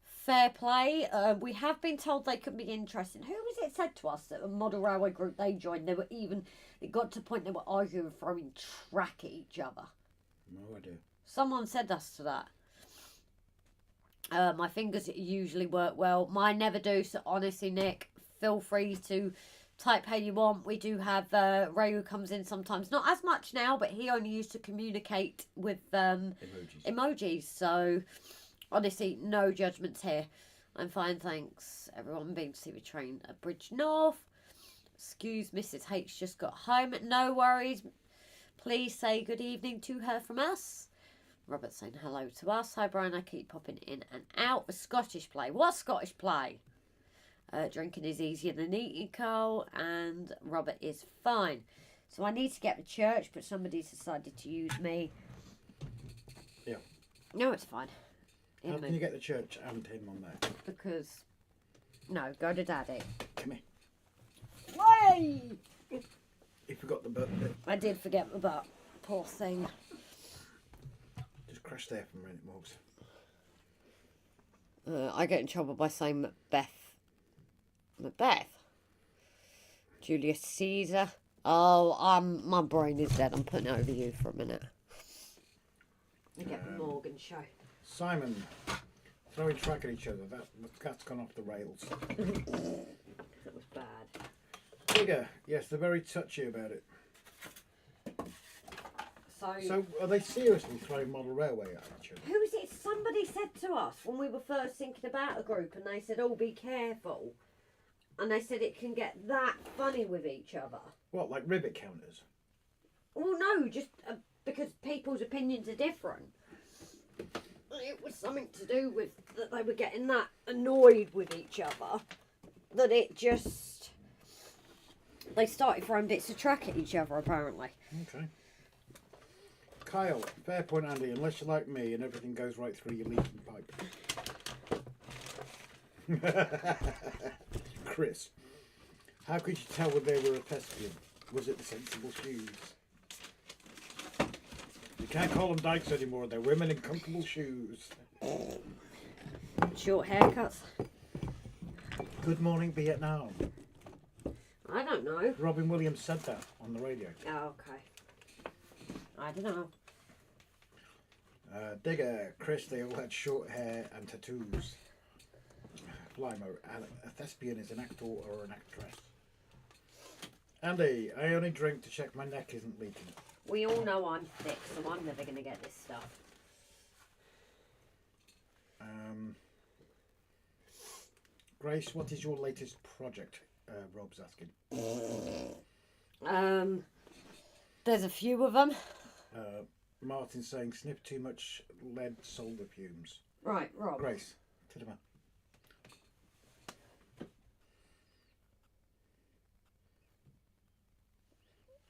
Fair play. We have been told they could be interesting. Who was it said to us that a model railway group they joined? It got to the point they were arguing, throwing track at each other. No idea. Someone said us to that. My fingers usually work well. Mine never do, so honestly, Nick, feel free to type how you want. We do have Ray who comes in sometimes. Not as much now, but he only used to communicate with emojis. So, honestly, no judgments here. I'm fine, thanks. Everyone being to see the train at Bridge North. Excuse Mrs. H just got home. No worries. Please say good evening to her from us. Robert saying hello to us. Hi, Brian. I keep popping in and out. The Scottish play. What Scottish play? Drinking is easier than eating, Carl, and Robert is fine. So I need to get to church, but somebody's decided to use me. Yeah. No, it's fine. How can you get the church and him on there? Because, no, go to Daddy. Come here. Way! You forgot the butt bit. I did forget my butt. Poor thing. Just crash there for a minute, Morgs. I get in trouble by saying Macbeth. Macbeth? Julius Caesar? Oh, my brain is dead. I'm putting it over you for a minute. You get the Morgan show. Simon, throwing track at each other. That's gone off the rails. That was bad. Bigger. Yes, they're very touchy about it. So are they seriously throwing model railway at each other? Who is it? Somebody said to us when we were first thinking about a group, and they said, "Oh, be careful." And they said it can get that funny with each other. What, like ribbit counters? Well, no, just because people's opinions are different. It was something to do with that they were getting that annoyed with each other that it just... They started throwing bits of track at each other, apparently. Okay. Kyle, fair point, Andy. Unless you're like me and everything goes right through your leaking pipe. Chris, how could you tell when they were a thespian? Was it the sensible shoes? You can't call them dykes anymore. They're women in comfortable shoes. Short haircuts. Good morning, Vietnam. I don't know. Robin Williams said that on the radio. Oh, okay. I don't know. Digger, Chris, they all had short hair and tattoos. Blimey, a thespian is an actor or an actress. Andy, I only drink to check my neck isn't leaking. We all know I'm thick, so I'm never going to get this stuff. Grace, what is your latest project? Rob's asking. There's a few of them. Martin's saying sniff too much lead solder fumes. Right, Rob. Grace, to the man.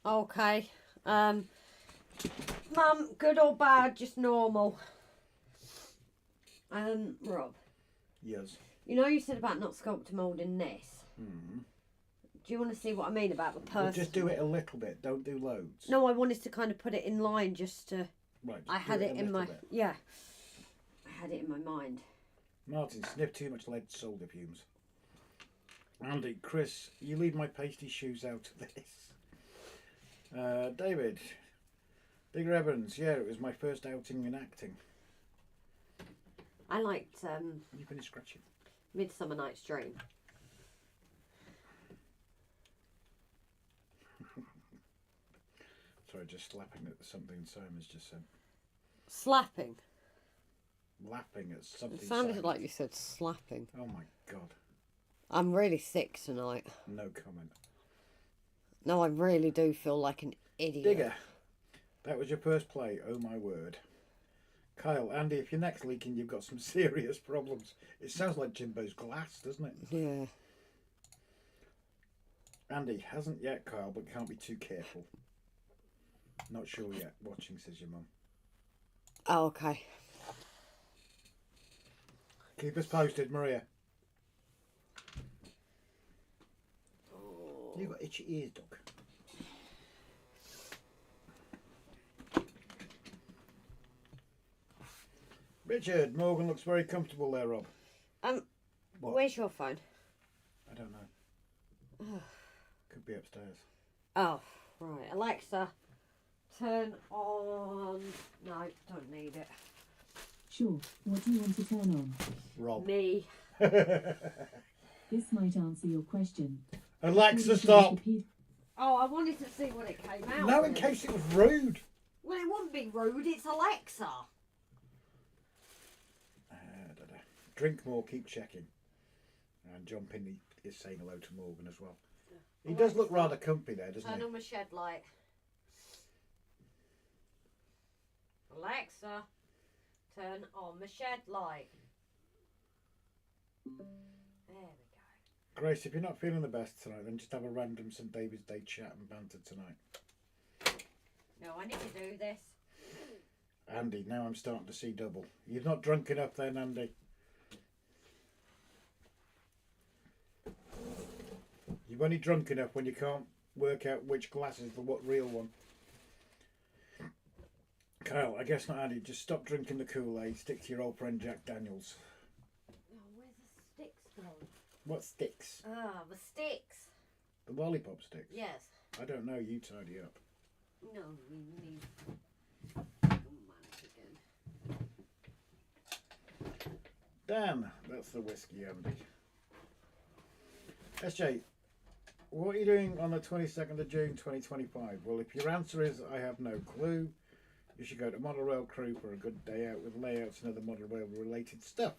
Okay. Mum, good or bad, just normal. Rob. Yes. You know you said about not sculptor moulding this? Mm-hmm. Do you want to see what I mean about the person? Well, just do it a little bit, don't do loads. No, I wanted to kind of put it in line just to... Right. I had it in my... Bit. Yeah. I had it in my mind. Martin, sniff too much lead solder fumes. Andy, Chris, you leave my pasty shoes out of this. David, Digger Evans, yeah, it was my first outing in acting. I liked You finished scratching. Midsummer Night's Dream. Sorry, just slapping at something Simon's just said. Slapping? Laughing at something. It sounded Simon. like you said slapping. Oh my god. I'm really sick tonight. No comment. No, I really do feel like an idiot. Digger, that was your first play, oh my word. Kyle, Andy, if your neck's leaking, you've got some serious problems. It sounds like Jimbo's glass, doesn't it? Yeah. Andy, hasn't yet, Kyle, but can't be too careful. Not sure yet. Watching, says your mum. Oh, okay. Keep us posted, Maria. Oh. You've got itchy ears, Doc. Richard, Morgan looks very comfortable there, Rob. What? Where's your phone? I don't know. Could be upstairs. Oh, right. Alexa, turn on... No, don't need it. Sure. What do you want to turn on? Rob. Me. This might answer your question. Alexa, stop! Oh, I wanted to see what it came out No, with. in case it was rude. Well, it wouldn't be rude. It's Alexa. Drink more, keep checking. And John Pinney is saying hello to Morgan as well. He Alexa, does look rather comfy there, doesn't turn he? on my shed light. Alexa, turn on the shed light. There we go. Grace, if you're not feeling the best tonight, then just have a random St David's Day chat and banter tonight. No, I need to do this. Andy, now I'm starting to see double. You're not drunk enough then, Andy. You've only drunk enough when you can't work out which glass is the what real one. Kyle, I guess not, Andy. Just stop drinking the Kool-Aid. Stick to your old friend Jack Daniels. Oh, where's the sticks gone? What sticks? Ah, the sticks. The lollipop sticks? Yes. I don't know. You tidy up. No, we need... Oh, man, again. Damn, that's the whiskey, Andy. SJ, what are you doing on the 22nd of June 2025? Well, if your answer is I have no clue, you should go to Model Rail Crew for a good day out with layouts and other Model Rail related stuff.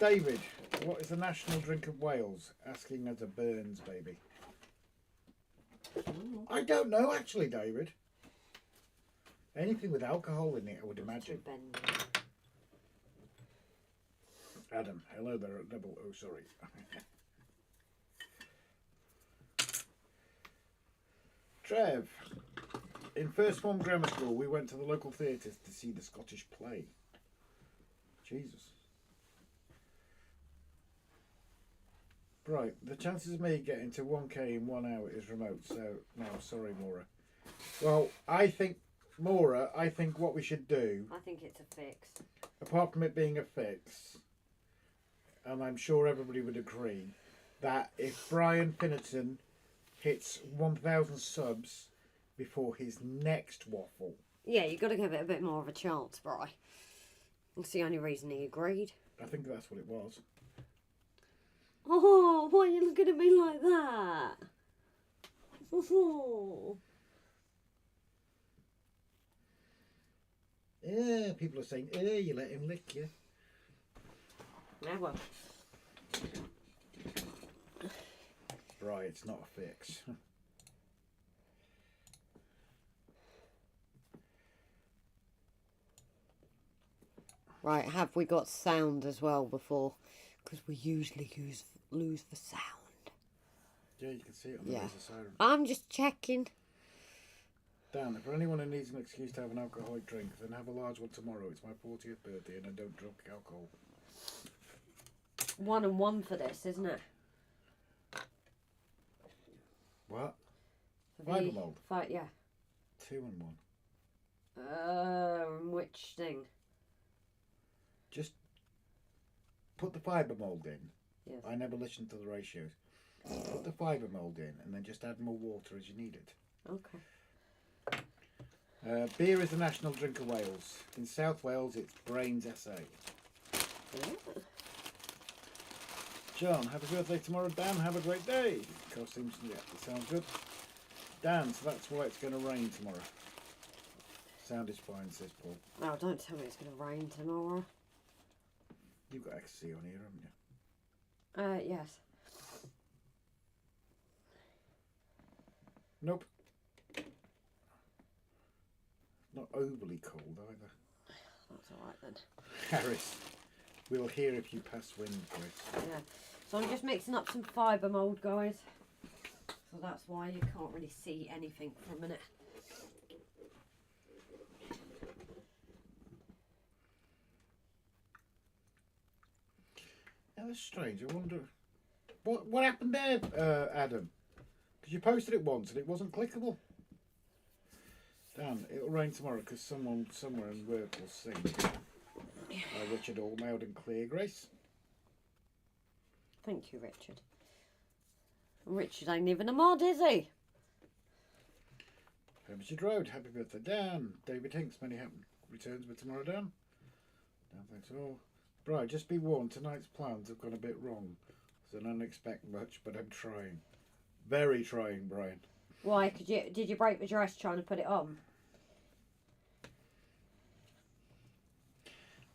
David, what is the national drink of Wales? Asking as a Burns baby. I don't know actually, David. Anything with alcohol in it, I would imagine. Adam, hello there at double. Oh, sorry. Trev, in first form grammar school, we went to the local theatres to see the Scottish play. Jesus. Right, the chances of me getting to 1K in 1 hour is remote, so no, sorry, Maura. Well, Maura, I think what we should do, I think it's a fix. apart from it being a fix, and I'm sure everybody would agree, that if Brian Finnerton hits 1,000 subs before his next waffle. Yeah, you've got to give it a bit more of a chance, Bri. That's the only reason he agreed. I think that's what it was. Oh, why are you looking at me like that? Oh. Yeah, people are saying, you let him lick you. Never. Right, it's not a fix. Right, have we got sound as well before? Because we usually lose the sound. Yeah, you can see it on the laser siren. I'm just checking. Dan, for anyone who needs an excuse to have an alcoholic drink, then have a large one tomorrow. It's my 40th birthday and I don't drink alcohol. 1 and 1 for this, isn't it? What? For Fibre mould? Yeah. 2 and 1. Which thing? Just put the fibre mould in. Yes. I never listened to the ratios. Put the fibre mould in and then just add more water as you need it. Okay. Beer is the national drink of Wales. In South Wales, it's Brains SA. Yeah. John, happy birthday tomorrow. Dan, have a great day. Costumes, yeah, that sounds good. Dan, so that's why it's going to rain tomorrow. Sound is fine, says Paul. Oh, don't tell me it's going to rain tomorrow. You've got ecstasy on here, haven't you? Yes. Nope. Not overly cold either. That's alright then. Harris, we'll hear if you pass wind, Grace. Yeah. So I'm just mixing up some fibre mould, guys. So that's why you can't really see anything for a minute. Yeah, that's strange. I wonder what happened there, Adam? Because you posted it once and it wasn't clickable. Dan, it'll rain tomorrow because someone somewhere in work will sing. Richard, all loud and clear, Grace. Thank you, Richard. Richard ain't even a mod, is he? Hermitage Road, happy birthday, Dan. David Hinks, many happy returns for tomorrow, Dan. Dan, thanks all. Right, just be warned, tonight's plans have gone a bit wrong. So I don't expect much, but I'm trying. Very trying, Brian. Why? Did you break the dress trying to put it on?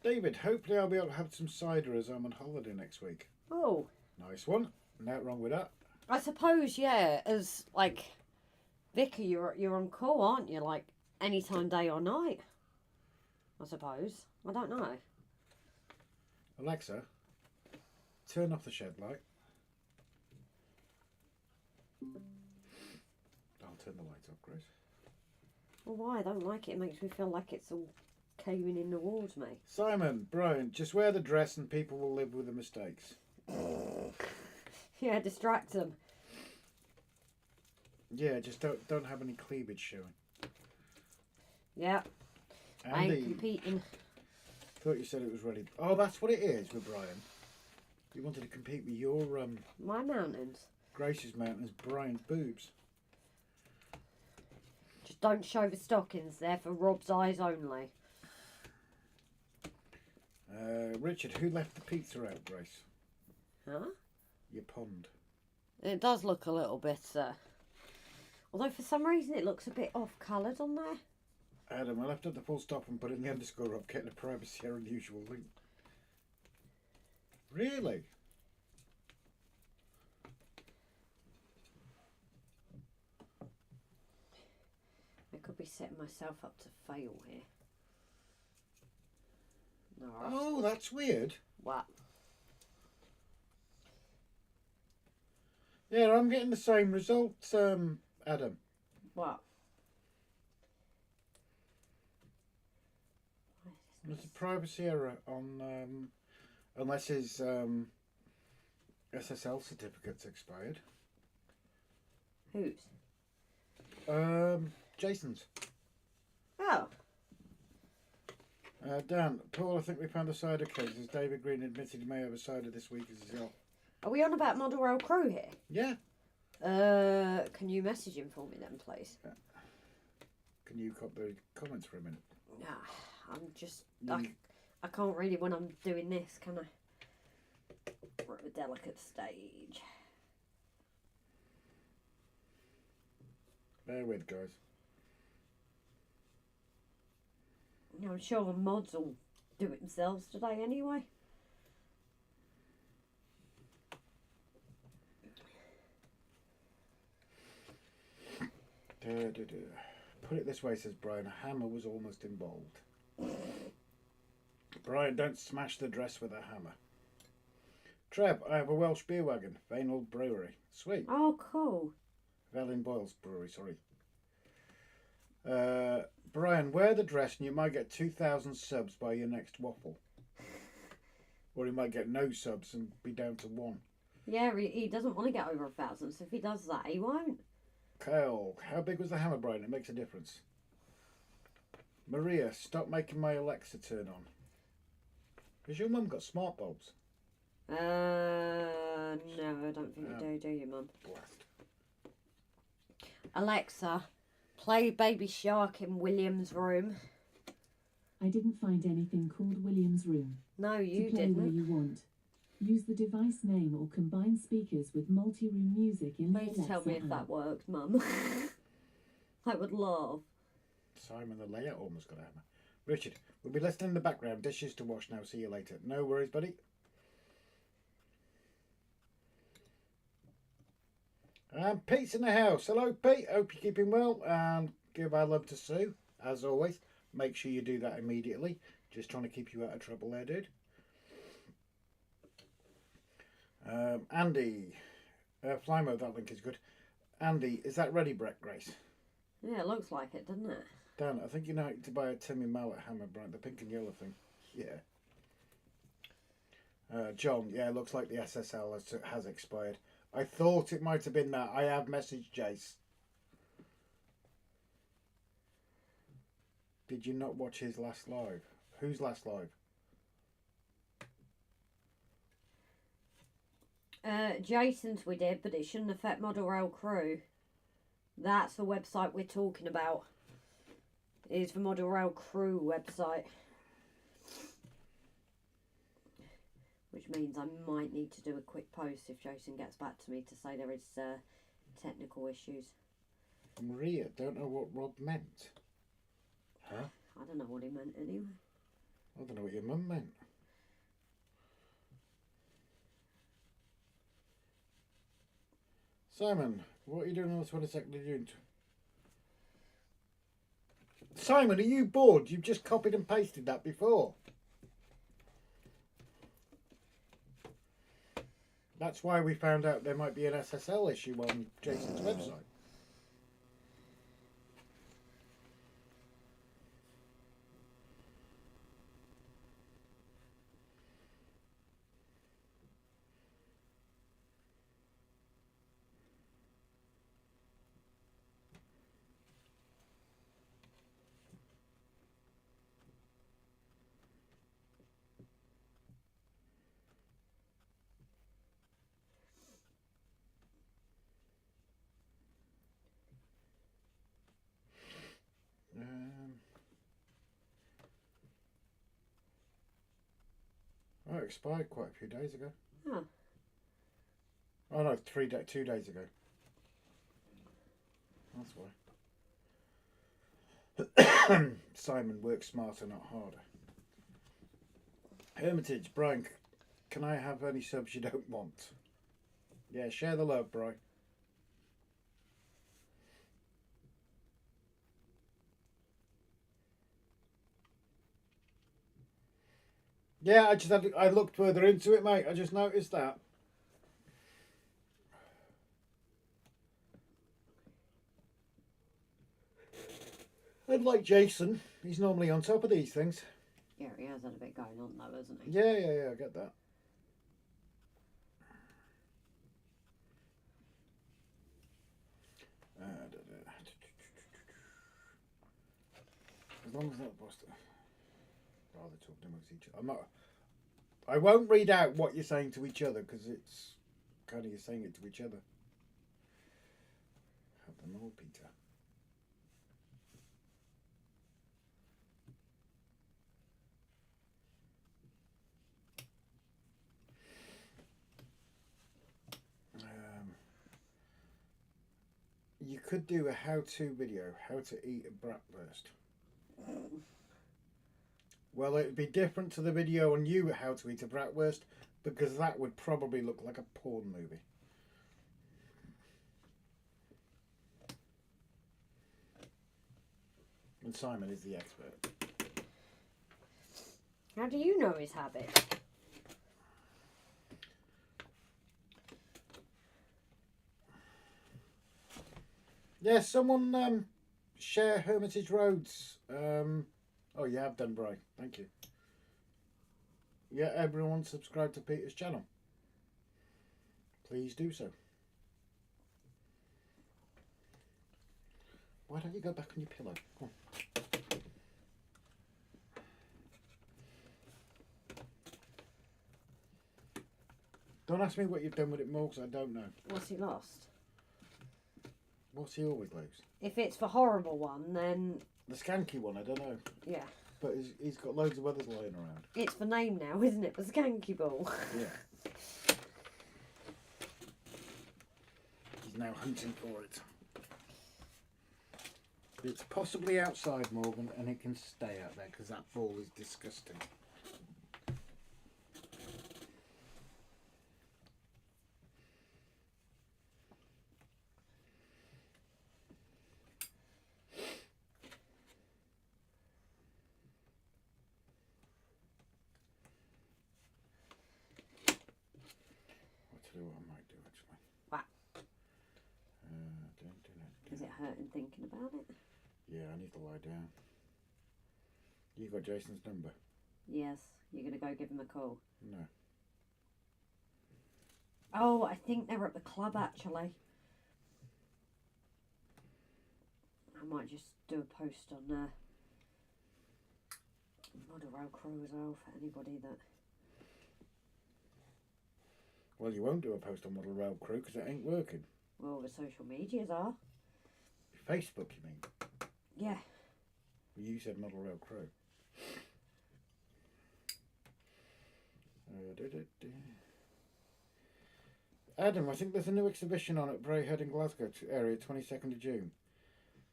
David, hopefully I'll be able to have some cider as I'm on holiday next week. Oh. Nice one. Nothing wrong with that. I suppose, yeah, as, like, Vicar, you're on call, aren't you? Like, any time, day or night. I suppose. I don't know. Alexa, turn off the shed light. I'll turn the light off, Grace. Well, why? I don't like it. It makes me feel like it's all caving in towards me. Simon, Brian, just wear the dress and people will live with the mistakes. Yeah, distract them. Yeah, just don't have any cleavage showing. Yeah. I Andy, ain't competing. thought you said it was ready. Oh, that's what it is with Brian. You wanted to compete with your My mountains. Grace's mountains, Brian's boobs. Just don't show the stockings. They're for Rob's eyes only. Richard, who left the pizza out, Grace? Huh? Your pond. It does look a little bit, although for some reason it looks a bit off-coloured on there. Adam, I left out the full stop and put in the underscore up, getting a privacy or unusual link. Really? I could be setting myself up to fail here. No. Oh, that's weird. What? Yeah, I'm getting the same result, Adam. What? There's a privacy error on, unless his SSL certificate's expired. Whose? Jason's. Oh. Dan, Paul, I think we found the cider case, as David Green admitted he may have a cider this week as his help. Are we on about Model Rail Crew here? Yeah. Can you message him for me then, please? Can you copy the comments for a minute? Nah, I'm just... I can't really when I'm doing this, can I? We're at a delicate stage. Bear with, guys. I'm sure the mods will do it themselves today anyway. Put it this way, says Brian. A hammer was almost involved. Brian, don't smash the dress with a hammer. Trev, I have a Welsh beer wagon. Vaynald Brewery. Sweet. Oh, cool. Velin Boyles Brewery, sorry. Brian, wear the dress and you might get 2,000 subs by your next waffle. Or you might get no subs and be down to 1. Yeah, he doesn't want to get over 1,000, so if he does that, he won't. Kyle, how big was the hammer, Brian? It makes a difference. Maria, stop making my Alexa turn on. Has your mum got smart bulbs? No, I don't think you do you, Mum? Blast. Alexa, play Baby Shark in William's room. I didn't find anything called William's room. No, you to play where didn't. you want. Use the device name or combine speakers with multi-room music in the Please Alexa tell me if app. that works, Mum. I would laugh. Simon the layout almost got a hammer. Richard, we'll be listening in the background. Dishes to wash now. See you later. No worries, buddy. And Pete's in the house. Hello, Pete. Hope you're keeping well. And give our love to Sue, as always. Make sure you do that immediately. Just trying to keep you out of trouble there, dude. Andy. Fly mode, that link is good. Andy, is that ready, Brett Grace? Yeah, it looks like it, doesn't it? Dan, I think you know how to buy a Timmy Mallet hammer, Brian. The pink and yellow thing. Yeah. John, yeah, it looks like the SSL has expired. I thought it might have been that. I have messaged Jace. Did you not watch his last live? Whose last live? Jason's we did, but it shouldn't affect Model Rail Crew. That's the website we're talking about. Is the Model Rail Crew website. Which means I might need to do a quick post if Jason gets back to me to say there is technical issues. Maria, don't know what Rob meant. Huh? I don't know what he meant anyway. I don't know what your mum meant. Simon, what are you doing on the 22nd of June? Simon, are you bored? You've just copied and pasted that before. That's why we found out there might be an SSL issue on Jason's website. Oh, it expired quite a few days ago. Huh. Oh no, 2 days ago. That's why. Simon, work smarter, not harder. Hermitage, Brian, can I have any subs you don't want? Yeah, share the love, Brian. Yeah, I looked further into it, mate. I just noticed that. Unlike Jason, he's normally on top of these things. Yeah, he has had a bit going on though, hasn't he? Yeah, I get that. As long as that was rather talking amongst each other. I won't read out what you're saying to each other because it's kind of you're saying it to each other. Have them all, Peter. You could do a how-to video, how to eat a bratwurst. Well, it'd be different to the video on you how to eat a bratwurst because that would probably look like a porn movie. And Simon is the expert. How do you know his habits? Yeah, someone share Hermitage Roads. Oh, you have done, Bri. Thank you. Yeah, everyone subscribe to Peter's channel. Please do so. Why don't you go back on your pillow? Come on. Don't ask me what you've done with it more, because I don't know. What's he lost? What's he always lose? If it's the horrible one, then... The skanky one, I don't know. Yeah. But he's got loads of others lying around. It's the name now, isn't it? The Skanky Ball. Yeah. He's now hunting for it. It's possibly outside, Morgan, and it can stay out there because that ball is disgusting. What I might do actually. What? Is it hurting thinking about it? Yeah, I need to lie down. You got Jason's number? Yes. You're going to go give him a call? No. Oh, I think they're at the club actually. I might just do a post on Model Rail Crew as well for anybody that... Well, you won't do a post on Model Rail Crew because it ain't working. Well, the social medias are. Facebook, you mean? Yeah. You said Model Rail Crew. Adam, I think there's a new exhibition on at Braehead in Glasgow area, 22nd of June.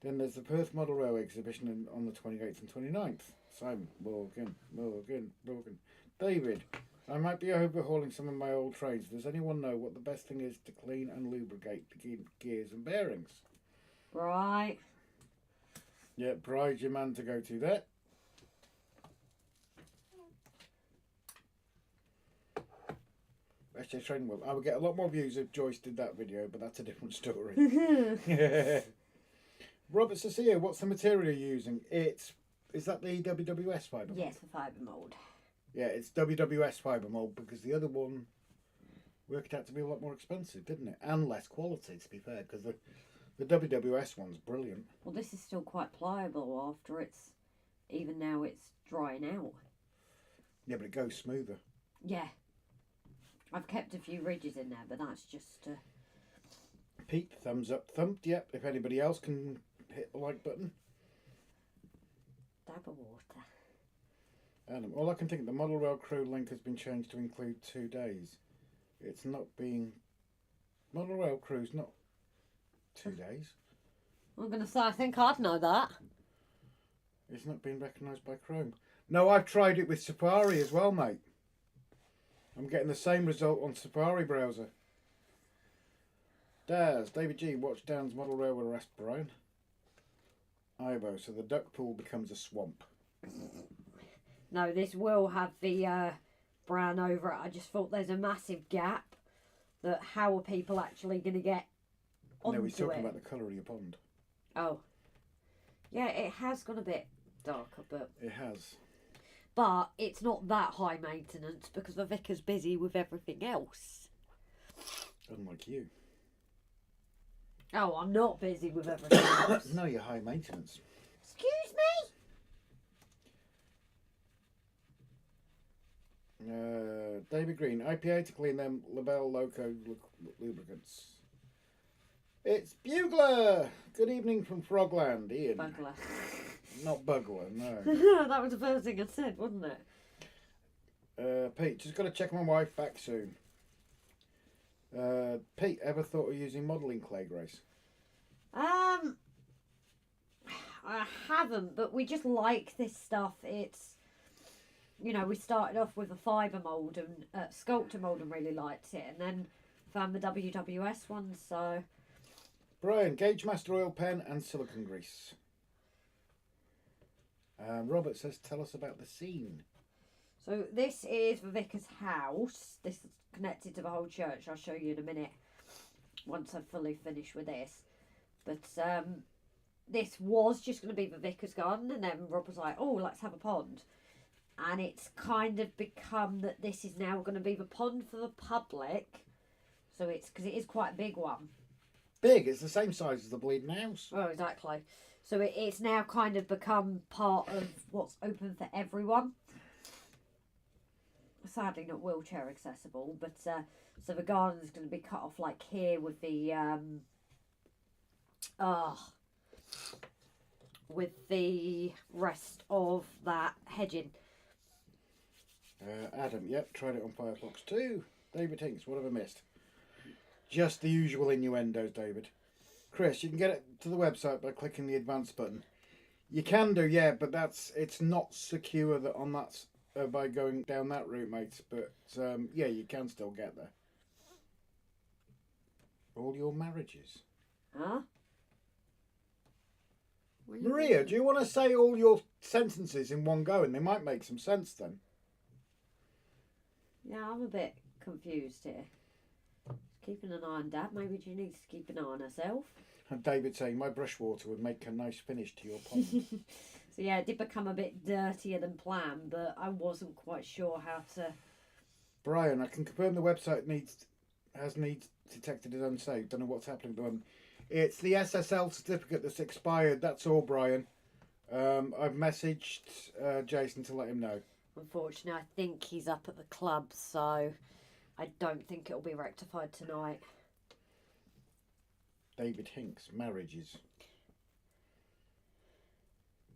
Then there's the Perth Model Railway exhibition on the 28th and 29th. Simon, Morgan. David, I might be overhauling some of my old trains. Does anyone know what the best thing is to clean and lubricate the gears and bearings? Right. Yeah, Bride's your man to go to there. RGJ Train will. I would get a lot more views if Joyce did that video, but that's a different story. Robert Cecilia, what's the material you're using? Is that the WWS fibre mould? Yes, the fibre mould. Yeah, it's WWS fibre mould because the other one worked out to be a lot more expensive, didn't it? And less quality, to be fair, because the WWS one's brilliant. Well, this is still quite pliable after even now it's drying out. Yeah, but it goes smoother. Yeah. I've kept a few ridges in there, but that's just... Pete, thumbs up, thumped, yep. If anybody else can hit the like button. Dab of water. Adam, all I can think, the model rail crew link has been changed to include 2 days. It's not being... Model rail crew's not 2 days. I'm going to say, I think I'd know that. It's not being recognised by Chrome. No, I've tried it with Safari as well, mate. I'm getting the same result on Safari browser. Daz, David G, watch Dan's model rail will arrest Brian. Ivo, so the duck pool becomes a swamp. No, this will have the brown over it. I just thought there's a massive gap that how are people actually going to get onto it? No, he's talking about the colour of your pond. Oh. Yeah, it has gone a bit darker, but... It has. But it's not that high maintenance because the vicar's busy with everything else. Unlike you. Oh, I'm not busy with everything else. No, you're high maintenance. Excuse me? David Green, IPA to clean them Labelle Loco lubricants. It's Bugler! Good evening from Frogland, Ian. Bugler. Not Bugler, no. That was the first thing I said, wasn't it? Pete, just got to check my wife back soon. Pete, ever thought of using modelling clay, Grace? I haven't, but we just like this stuff. It's, you know, we started off with a fibre mould and sculptor mould and really liked it, and then found the WWS one, so... Brian, Gauge Master oil pen and silicone grease. Robert says, tell us about the scene. So this is the vicar's house. This is connected to the whole church. I'll show you in a minute once I've fully finished with this. But this was just going to be the vicar's garden, and then Rob was like, oh, let's have a pond. And it's kind of become that this is now going to be the pond for the public. So it's, because it is quite a big one. Big, it's the same size as the bleeding house. Oh, exactly. So it's now kind of become part of what's open for everyone. Sadly not wheelchair accessible, but so the garden's going to be cut off like here with the with the rest of that hedging. Adam, yep, tried it on Firefox too. David Hinks, what have I missed? Just the usual innuendos, David. Chris, you can get it to the website by clicking the advanced button. You can do, yeah, but it's not secure that on that by going down that route, mate. But yeah, you can still get there. All your marriages. Huh? Maria, do you want to say all your sentences in one go, and they might make some sense then? Yeah, I'm a bit confused here. Keeping an eye on Dad. Maybe she needs to keep an eye on herself. And David saying, my brush water would make a nice finish to your pond. So yeah, it did become a bit dirtier than planned, but I wasn't quite sure how to... Brian, I can confirm the website has needs detected as unsafe. Don't know what's happening at the moment. It's the SSL certificate that's expired. That's all, Brian. I've messaged Jason to let him know. Unfortunately, I think he's up at the club, so I don't think it'll be rectified tonight. David Hinks, marriages.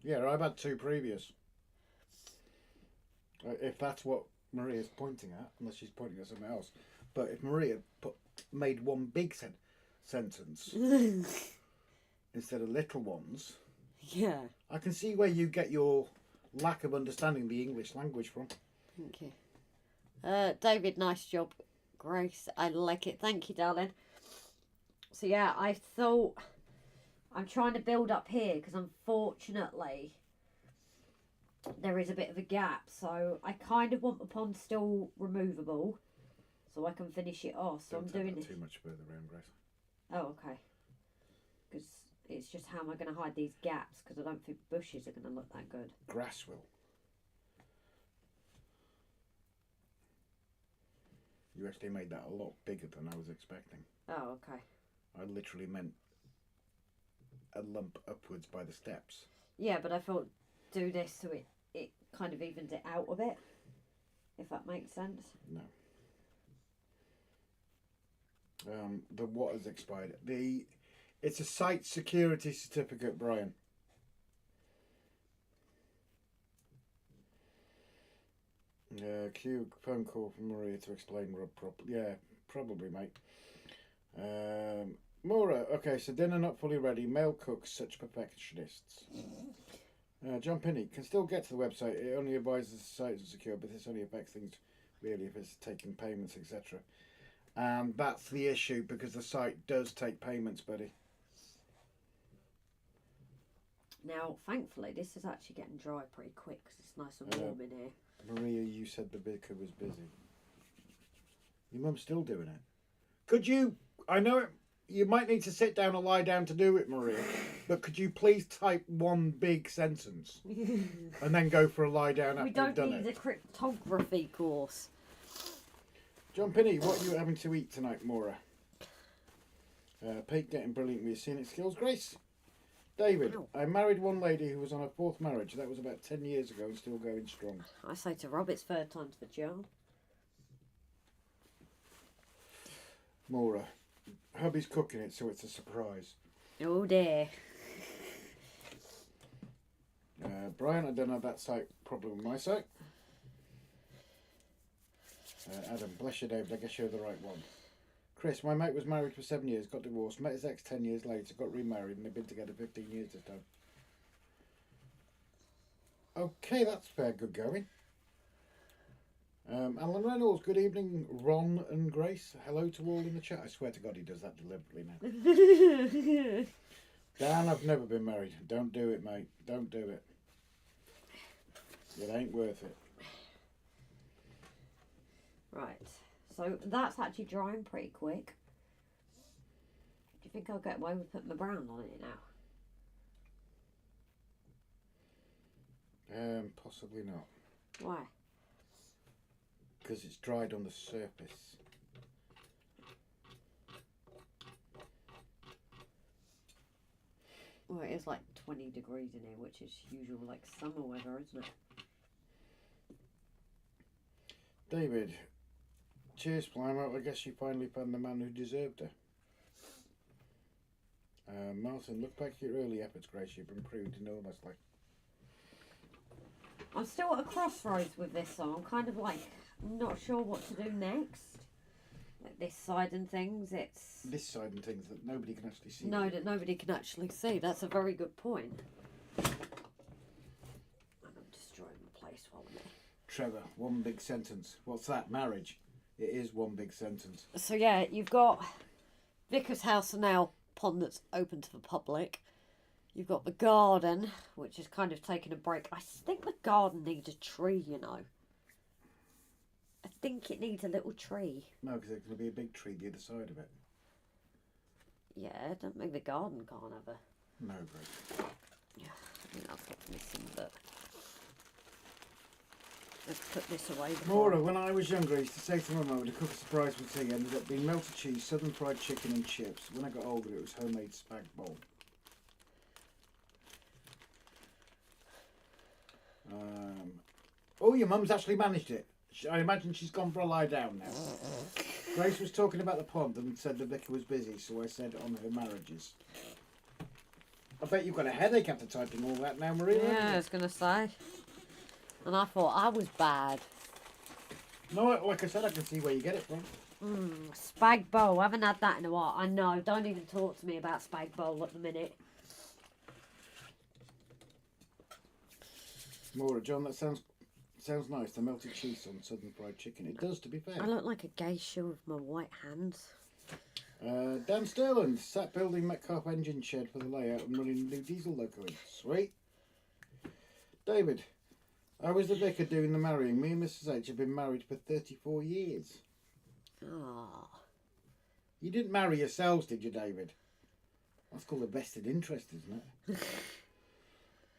Yeah, I've had 2 previous. If that's what Maria's pointing at, unless she's pointing at something else. But if Maria made one big sentence instead of little ones, yeah, I can see where you get your lack of understanding the English language from. Thank you. David, nice job. Grace, I like it. Thank you, darling. So yeah, I thought I'm trying to build up here because unfortunately there is a bit of a gap. So I kind of want the pond still removable. so I can finish it off. So Don't I'm take doing that it. too much further around, Grace. Oh, okay. Because it's just how am I going to hide these gaps? Because I don't think bushes are going to look that good. Grass will. You actually made that a lot bigger than I was expecting. Oh, okay. I literally meant a lump upwards by the steps. Yeah, but I thought do this so it kind of evens it out a bit, if that makes sense. No. The what has expired? It's a site security certificate, Brian. Cue phone call from Maria to explain Rob properly. Yeah, probably, mate. Maura, okay, so dinner not fully ready. Male cooks, such perfectionists. John Pinney can still get to the website. It only advises the site is secure, but this only affects things really if it's taking payments, etc. And that's the issue because the site does take payments, buddy. Now, thankfully, this is actually getting dry pretty quick because it's nice and warm in here. Maria, you said the vicar was busy. Your mum's still doing it. Could you? I know it. You might need to sit down or lie down to do it, Maria. But could you please type one big sentence and then go for a lie down after We you've don't done need it? a cryptography course. John Pinney, what are you having to eat tonight, Maura? Pete getting brilliant with your scenic skills. Grace. David, Ow. I married one lady who was on her fourth marriage. That was about 10 years ago and still going strong. I say to Rob, it's third time's the charm. Maura, hubby's cooking it, so it's a surprise. Oh dear. Brian, I don't have that site problem with my site. Adam, bless you, David. I guess you're the right one. Chris, my mate was married for 7 years, got divorced, met his ex 10 years later, got remarried, and they've been together 15 years this time. Okay, that's fair good going. Alan Reynolds, good evening, Ron and Grace. Hello to all in the chat. I swear to God he does that deliberately now. Dan, I've never been married. Don't do it, mate. Don't do it. It ain't worth it. Right. So that's actually drying pretty quick. Do you think I'll get away with putting my brown on it now? Possibly not. Why? Because it's dried on the surface. Well, it is like 20 degrees in here, which is usual like summer weather, isn't it? David, cheers, Plymouth. I guess you finally found the man who deserved her. Martin, look back at your early efforts, Grace. You've improved enormously. I'm still at a crossroads with this, so I'm kind of like not sure what to do next. Like this side and things, it's This side and things that nobody can actually see. no, that nobody can actually see. That's a very good point. And I'm destroying the place while I'm here. Trevor, one big sentence. What's that? Marriage. It is one big sentence. So yeah, you've got Vicar's house now pond that's open to the public. You've got the garden, which is kind of taking a break. I think the garden needs a tree, you know. I think it needs a little tree. No, because there's going to be a big tree the other side of it. Yeah, don't make the garden can't have a... No, Grace. Yeah, I mean, I've got missing, but... Let's put this away before... Maura, when I was younger, I used to say to my mum to cook a surprise for tea. Ended up being melted cheese, southern fried chicken and chips. When I got older, it was homemade spag bowl. Oh, your mum's actually managed it. I imagine she's gone for a lie down now. Grace was talking about the pond and said the vicar was busy, so I said on her marriages. I bet you've got a headache after typing all that now, Maria. Yeah, I was going to say. And I thought I was bad. No, like I said, I can see where you get it from. Spag bowl. I haven't had that in a while. I know. Don't even talk to me about spag bowl at the minute. Maura, John, that sounds nice. The melted cheese on southern fried chicken. It does, to be fair. I look like a gay shoe with my white hands. Dan Sterland, sat building Metcalf engine shed for the layout and running a new diesel loco in. Sweet. David, I was the vicar doing the marrying. Me and Mrs H have been married for 34 years. Oh. You didn't marry yourselves, did you, David? That's called a vested interest, isn't it?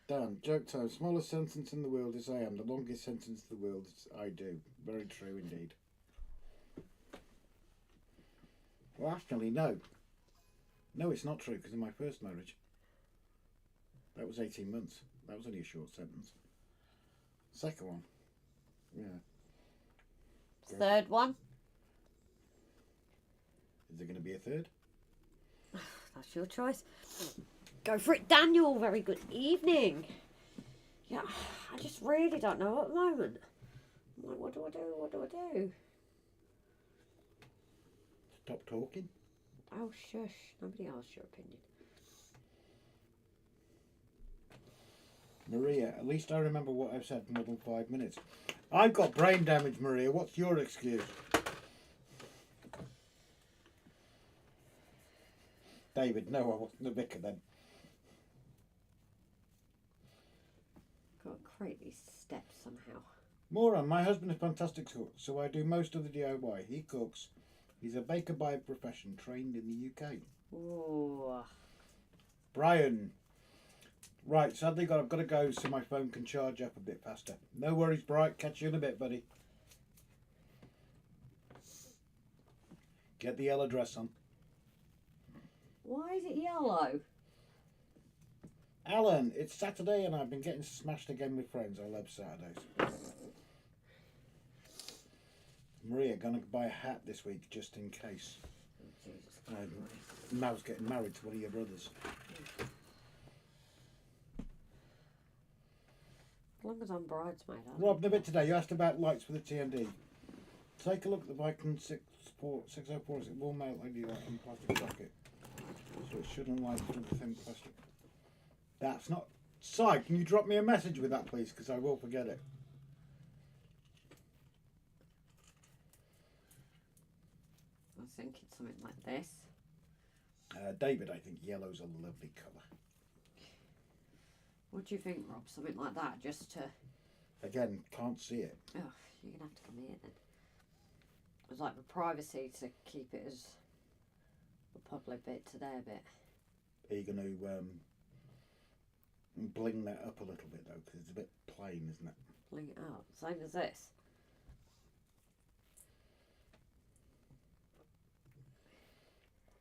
Dan, joke time. Smallest sentence in the world is I am. The longest sentence in the world is I do. Very true indeed. Well, actually, no. No, it's not true, because in my first marriage, that was 18 months. That was only a short sentence. Second one, yeah. Third one? Is there going to be a third? That's your choice. Go for it, Daniel. Very good evening. Yeah, I just really don't know at the moment. I'm like, what do I do? What do I do? Stop talking. Oh, shush. Nobody asked your opinion. Maria, at least I remember what I've said for more than 5 minutes. I've got brain damage, Maria. What's your excuse? David, no, I wasn't the vicar then. Got to create these steps somehow. Moron, my husband is a fantastic cook, so I do most of the DIY. He cooks. He's a baker by profession, trained in the UK. Ooh. Brian. Right, sadly I've got to go so my phone can charge up a bit faster. No worries, Brian. Catch you in a bit, buddy. Get the yellow dress on. Why is it yellow? Alan, it's Saturday and I've been getting smashed again with friends. I love Saturdays. Maria, gonna buy a hat this week just in case. Oh, Jesus Christ. Mal's getting married to one of your brothers. As long as I'm bridesmaid. Rob, in a bit today, you asked about lights for the TND. Take a look at the Viking 604. It will mount like you like in plastic socket. So it shouldn't light through the thin plastic. That's not... Si, can you drop me a message with that, please? Because I will forget it. I was thinking something like this. David, I think yellow's a lovely colour. What do you think, Rob? Something like that, just to... Again, can't see it. Oh, you're going to have to come here then. It's like the privacy to keep it as a public bit to their bit. Are you going to bling that up a little bit, though? Because it's a bit plain, isn't it? Bling it out. Same as this.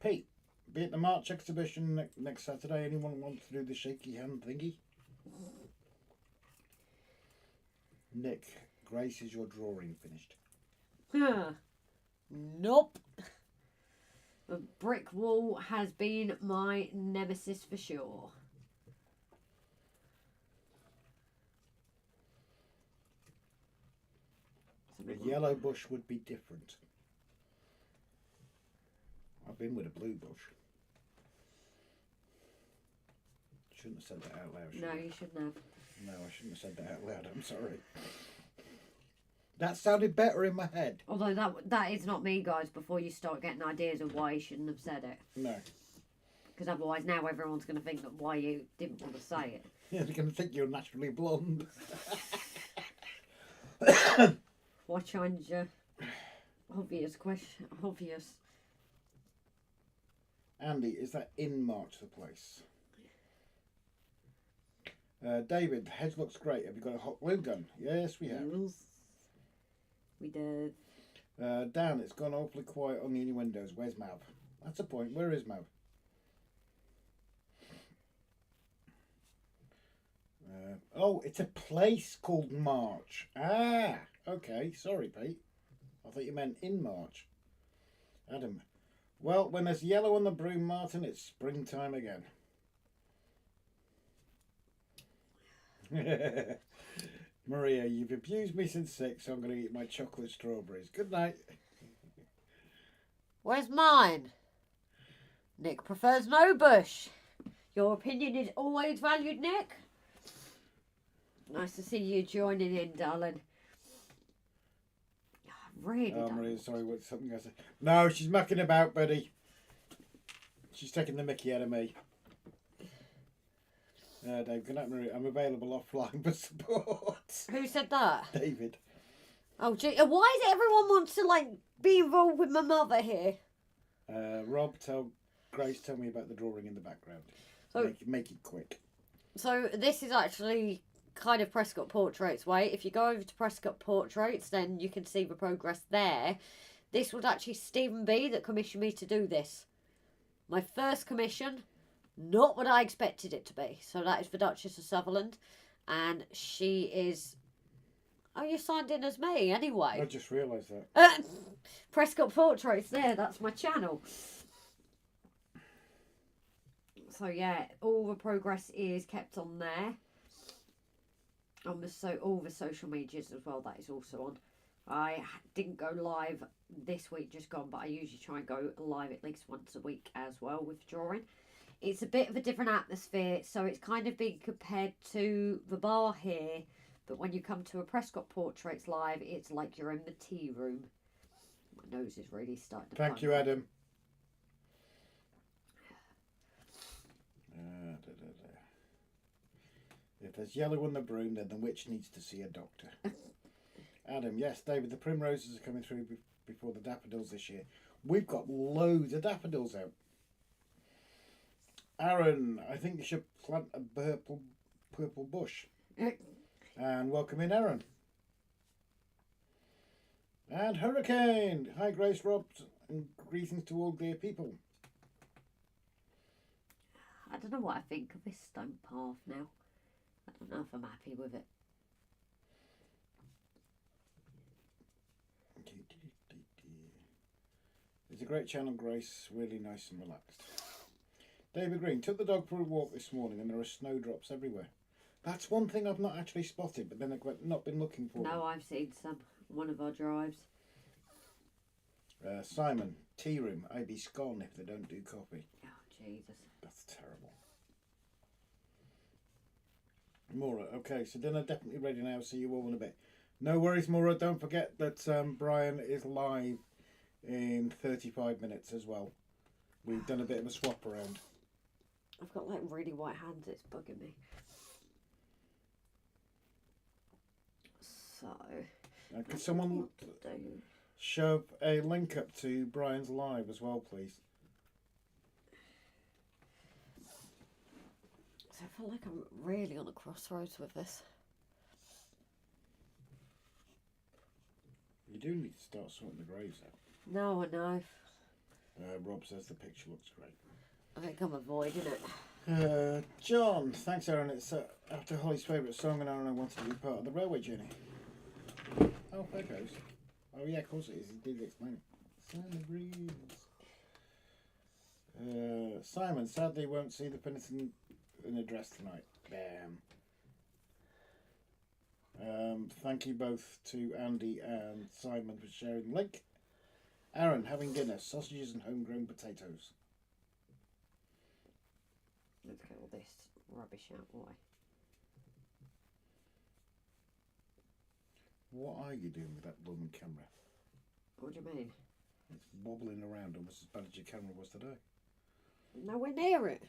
Pete, be at the March exhibition next Saturday. Anyone wants to do the shaky hand thingy? Nick, Grace, is your drawing finished? Nope. The brick wall has been my nemesis for sure. A yellow bush would be different. I've been with a blue bush. Shouldn't have said that out loud. No, you shouldn't have. No, I shouldn't have said that out loud. I'm sorry. That sounded better in my head. Although that is not me, guys, before you start getting ideas of why you shouldn't have said it. No. Because otherwise now everyone's going to think that why you didn't want to say it. Yeah, they're going to think you're naturally blonde. Why change your obvious question? Obvious. Andy, is that in March, the place? David, hedge looks great. Have you got a hot glue gun? Yes, we have. Yes. We did. Dan, it's gone awfully quiet on the innuendos. Where's Mav? That's a point. Where is Mav? Oh, it's a place called March. Ah, okay. Sorry, Pete. I thought you meant in March. Adam, well, when there's yellow on the broom, Martin, it's springtime again. Maria, you've abused me since 6, so I'm going to eat my chocolate strawberries. Good night. Where's mine? Nick prefers no bush. Your opinion is always valued, Nick. Nice to see you joining in, darling. I really don't. Maria, sorry, what's something I said? No, she's mucking about, buddy. She's taking the mickey out of me. Dave, good night, Maria. I'm available offline for support. Who said that? David. Oh, gee, why is it everyone wants to like be involved with my mother here? Rob, Grace, tell me about the drawing in the background. So, make it quick. So this is actually kind of Prescott Portraits way. If you go over to Prescott Portraits, then you can see the progress there. This was actually Stephen B that commissioned me to do this. My first commission, not what I expected it to be. So that is the Duchess of Sutherland, and she is. Oh, you signed in as me anyway. I just realised that. Prescott Portraits there. That's my channel. So yeah, all the progress is kept on there. All the social medias as well. That is also on. I didn't go live this week, just gone, but I usually try and go live at least once a week as well with drawing. It's a bit of a different atmosphere, so it's kind of being compared to the bar here. But when you come to a Prescott Portraits live, it's like you're in the tea room. My nose is really starting to. Thank you, Adam. If there's yellow on the broom, then the witch needs to see a doctor. Adam, yes, David, the primroses are coming through before the daffodils this year. We've got loads of daffodils out. Aaron, I think you should plant a purple bush. And welcome in, Aaron. And Hurricane. Hi, Grace, Rob, and greetings to all dear people. I don't know what I think of this stone path now. I don't know if I'm happy with it. It's a great channel, Grace. Really nice and relaxed. David Green, took the dog for a walk this morning and there are snowdrops everywhere. That's one thing I've not actually spotted, but then I've not been looking for them. No, I've seen some. One of our drives. Simon, tea room. I'd be scorned if they don't do coffee. Oh, Jesus. That's terrible. Maura, okay, so dinner definitely ready now. See you all in a bit. No worries, Maura. Don't forget that Brian is live in 35 minutes as well. We've done a bit of a swap around. I've got like really white hands. It's bugging me. So. Could someone shove a link up to Brian's live as well, please? So I feel like I'm really on a crossroads with this. You do need to start sorting the graves out. No, I know. Rob says the picture looks great. I think I'm avoiding it. John, thanks, Aaron. It's after Holly's favourite song, and Aaron, I wanted to be part of the railway journey. Oh, there goes. Oh, yeah, of course it is. He did explain it. Sunny breeze. Simon, sadly, won't see the penitent in a dress tonight. Bam. Thank you both to Andy and Simon for sharing the link. Aaron, having dinner, sausages and homegrown potatoes. Let's get all this rubbish out the way. What are you doing with that blooming camera? What do you mean? It's wobbling around almost as bad as your camera was today. Nowhere near it.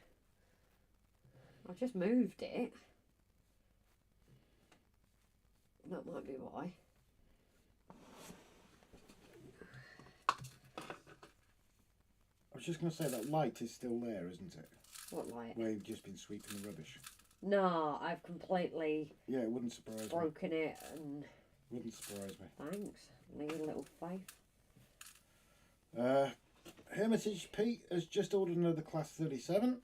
I've just moved it. That might be why. I was just going to say that light is still there, isn't it? What light? Where you've just been sweeping the rubbish. No, I've completely Yeah, it wouldn't surprise me. broken it and... Wouldn't surprise me. Thanks. Need a little faith. Hermitage Pete has just ordered another Class 37.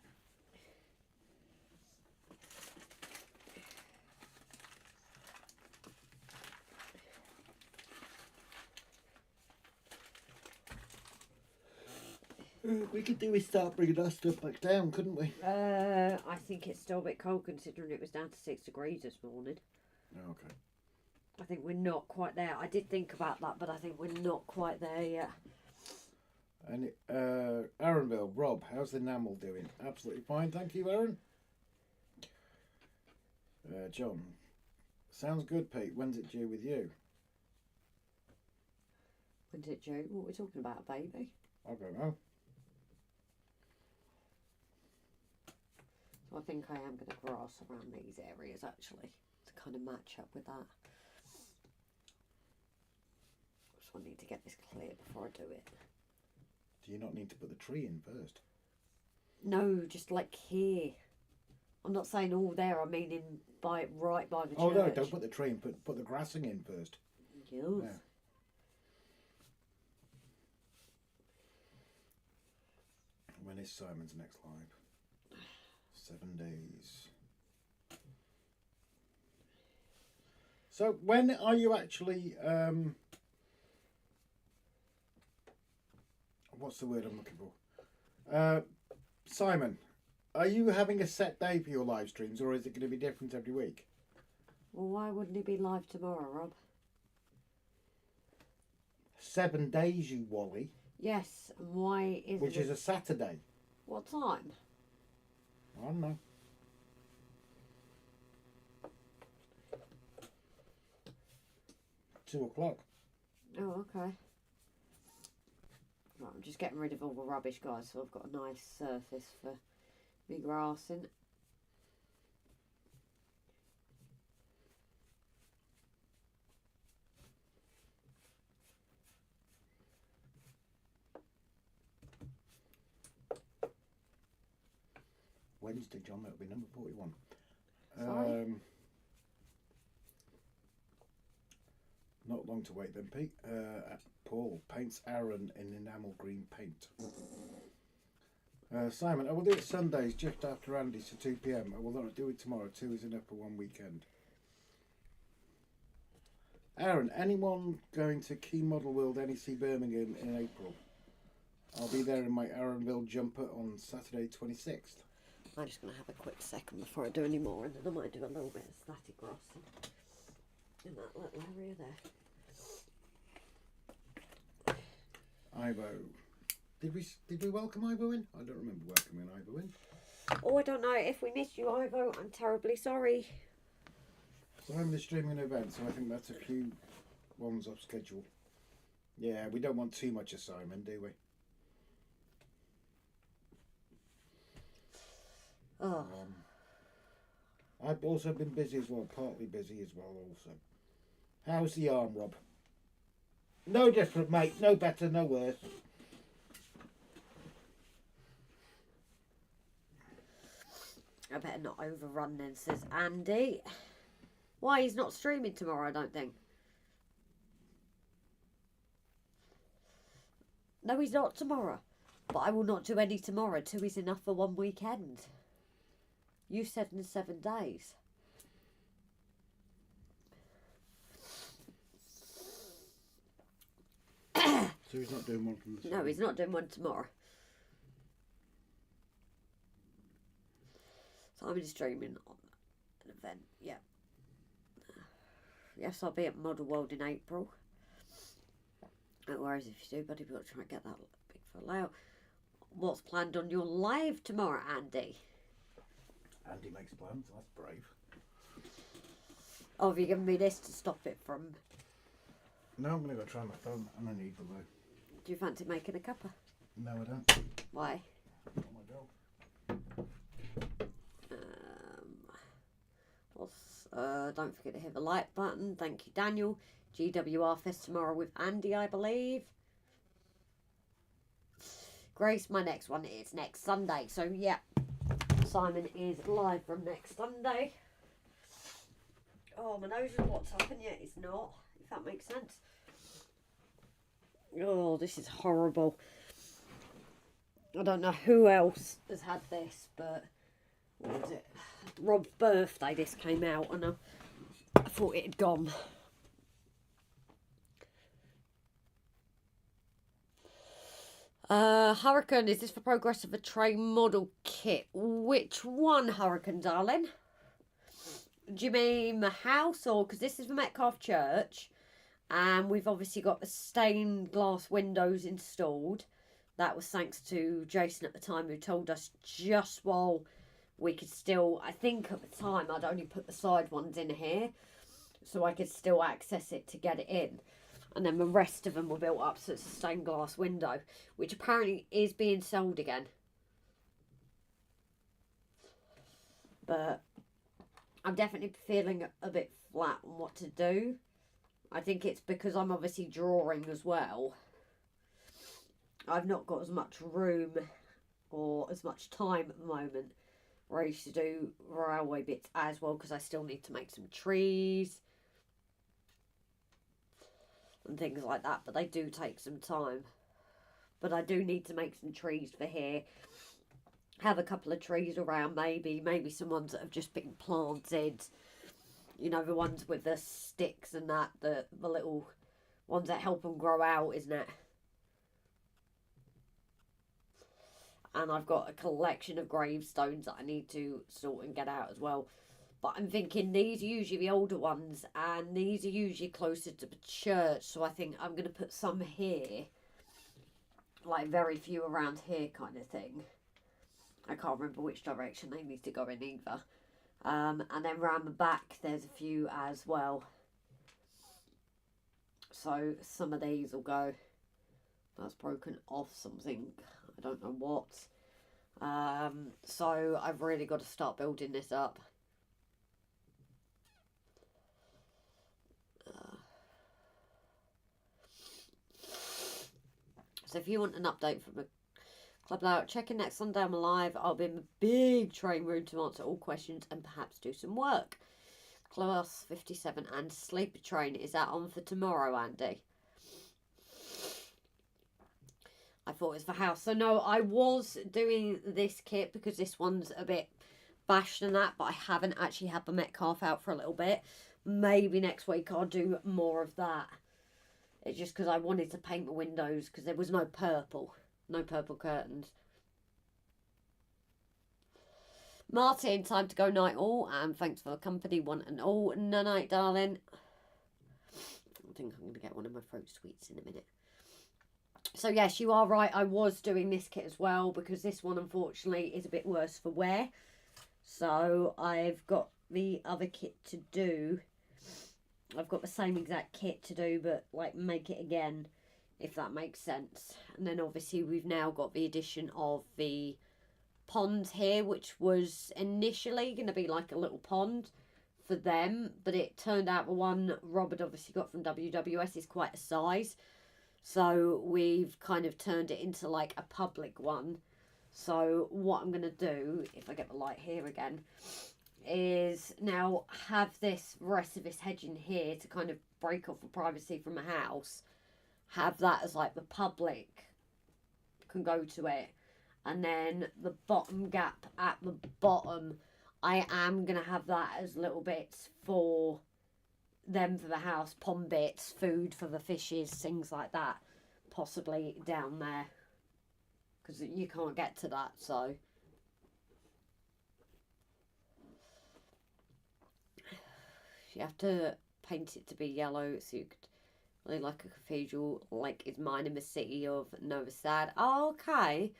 We could do is start bringing our stuff back down, couldn't we? I think it's still a bit cold considering it was down to 6 degrees this morning. Oh, okay. I think we're not quite there. I did think about that, but I think we're not quite there yet. And Aaronville, Rob, how's the enamel doing? Absolutely fine, thank you, Aaron. John, sounds good, Pete. When's it due with you? When's it due? What are we talking about, baby? I don't know. So I think I am going to grass around these areas actually to kind of match up with that. So I need to get this clear before I do it. Do you not need to put the tree in first? No, just like here. I'm not saying all there, I mean in right by the church. Oh no, don't put the tree in, put the grassing in first. Yes. Yeah. When is Simon's next live? 7 days. So when are you actually what's the word I'm looking for? Simon, are you having a set day for your live streams, or is it going to be different every week? Well, why wouldn't he be live tomorrow, Rob? 7 days, you wally. Yes, and why isn't Which is a Saturday. What time? I don't know. Two o'clock. Oh, okay. Right, I'm just getting rid of all the rubbish, guys, so I've got a nice surface for me grassing. Wednesday, John, that'll be number 41. Sorry? Not long to wait then, Pete. Paul paints Aaron in enamel green paint. Simon, I will do it Sundays just after Andy's to 2 p.m. I will not do it tomorrow. 2 is enough for one weekend. Aaron, anyone going to Key Model World NEC Birmingham in April? I'll be there in my Aaronville jumper on Saturday 26th. I'm just going to have a quick second before I do any more, and then I might do a little bit of static grassing in that little area there. Ivo. Did we welcome Ivo in? I don't remember welcoming Ivo in. Oh, I don't know. If we missed you, Ivo, I'm terribly sorry. Simon is streaming an event, so I think that's a few ones off schedule. Yeah, we don't want too much of Simon, do we? Oh. I've also been busy as well, partly busy as well also. How's the arm, Rob? No different, mate. No better, no worse. I better not overrun then, says Andy. Why, he's not streaming tomorrow, I don't think. No, he's not tomorrow. But I will not do any tomorrow. 2 is enough for one weekend. You said in 7 days. So he's not doing one from the No, he's not doing one tomorrow. So I'm streaming on an event, yeah. Yes, I'll be at Model World in April. No worries if you do, buddy. We've got to try and get that big full out. What's planned on your live tomorrow, Andy? Andy makes plans. That's brave. Oh, have you given me this to stop it from... No, I'm going to go try my phone. And I need the though. Do you fancy making a cuppa? No, I don't. Why? Oh my God. Don't forget to hit the like button. Thank you, Daniel. GWR Fest tomorrow with Andy, I believe. Grace, my next one is next Sunday. So, yeah, Simon is live from next Sunday. Oh, my nose is what's happened yet. It's not, if that makes sense. Oh, this is horrible. I don't know who else has had this, but what was it? Rob's birthday, this came out, and I thought it had gone. Hurricane, is this for progress of a train model kit? Which one, Hurricane, darling? Do you mean the house, or because this is for Metcalfe Church, and we've obviously got the stained glass windows installed. That was thanks to Jason at the time, who told us just while we could still, I think at the time I'd only put the side ones in here, so I could still access it to get it in. And then the rest of them were built up, so it's a stained glass window, which apparently is being sold again. But I'm definitely feeling a bit flat on what to do. I think it's because I'm obviously drawing as well. I've not got as much room or as much time at the moment where I used to do railway bits as well, because I still need to make some trees and things like that, but they do take some time. But I do need to make some trees for here. Have a couple of trees around, maybe some ones that have just been planted. You know, the ones with the sticks and that, the little ones that help them grow out, isn't it? And I've got a collection of gravestones that I need to sort and get out as well. But I'm thinking these are usually the older ones, and these are usually closer to the church, so I think I'm going to put some here. Like, very few around here kind of thing. I can't remember which direction they need to go in either. And then round the back there's a few as well. So some of these will go. That's broken off something. I don't know what. So I've really got to start building this up. So if you want an update from a club layout, check in next Sunday I'm live. I'll be in the big train room to answer all questions and perhaps do some work. Class 57 and Sleeper Train, is that on for tomorrow, Andy? I thought it was for house. So no, I was doing this kit because this one's a bit bashed and that, but I haven't actually had the Metcalf out for a little bit. Maybe next week I'll do more of that. It's just because I wanted to paint the windows because there was no purple curtains. Martin, time to go night all, and thanks for the company, one and all. No night, darling. I think I'm going to get one of my throat sweets in a minute. So yes, you are right, I was doing this kit as well, because this one unfortunately is a bit worse for wear. So I've got the other kit to do. I've got the same exact kit to do, but like make it again, if that makes sense. And then obviously we've now got the addition of the pond here, which was initially going to be like a little pond for them, but it turned out the one Robert obviously got from WWS is quite a size, so we've kind of turned it into like a public one. So what I'm going to do, if I get the light here again, is now have this rest of this hedging here to kind of break off the privacy from the house, have that as like the public can go to it, and then the bottom gap at the bottom I am going to have that as little bits for them, for the house, pond bits, food for the fishes, things like that, possibly down there, because you can't get to that. So you have to paint it to be yellow so you could really like a cathedral, like is mine in the city of Novi Sad. Oh, okay.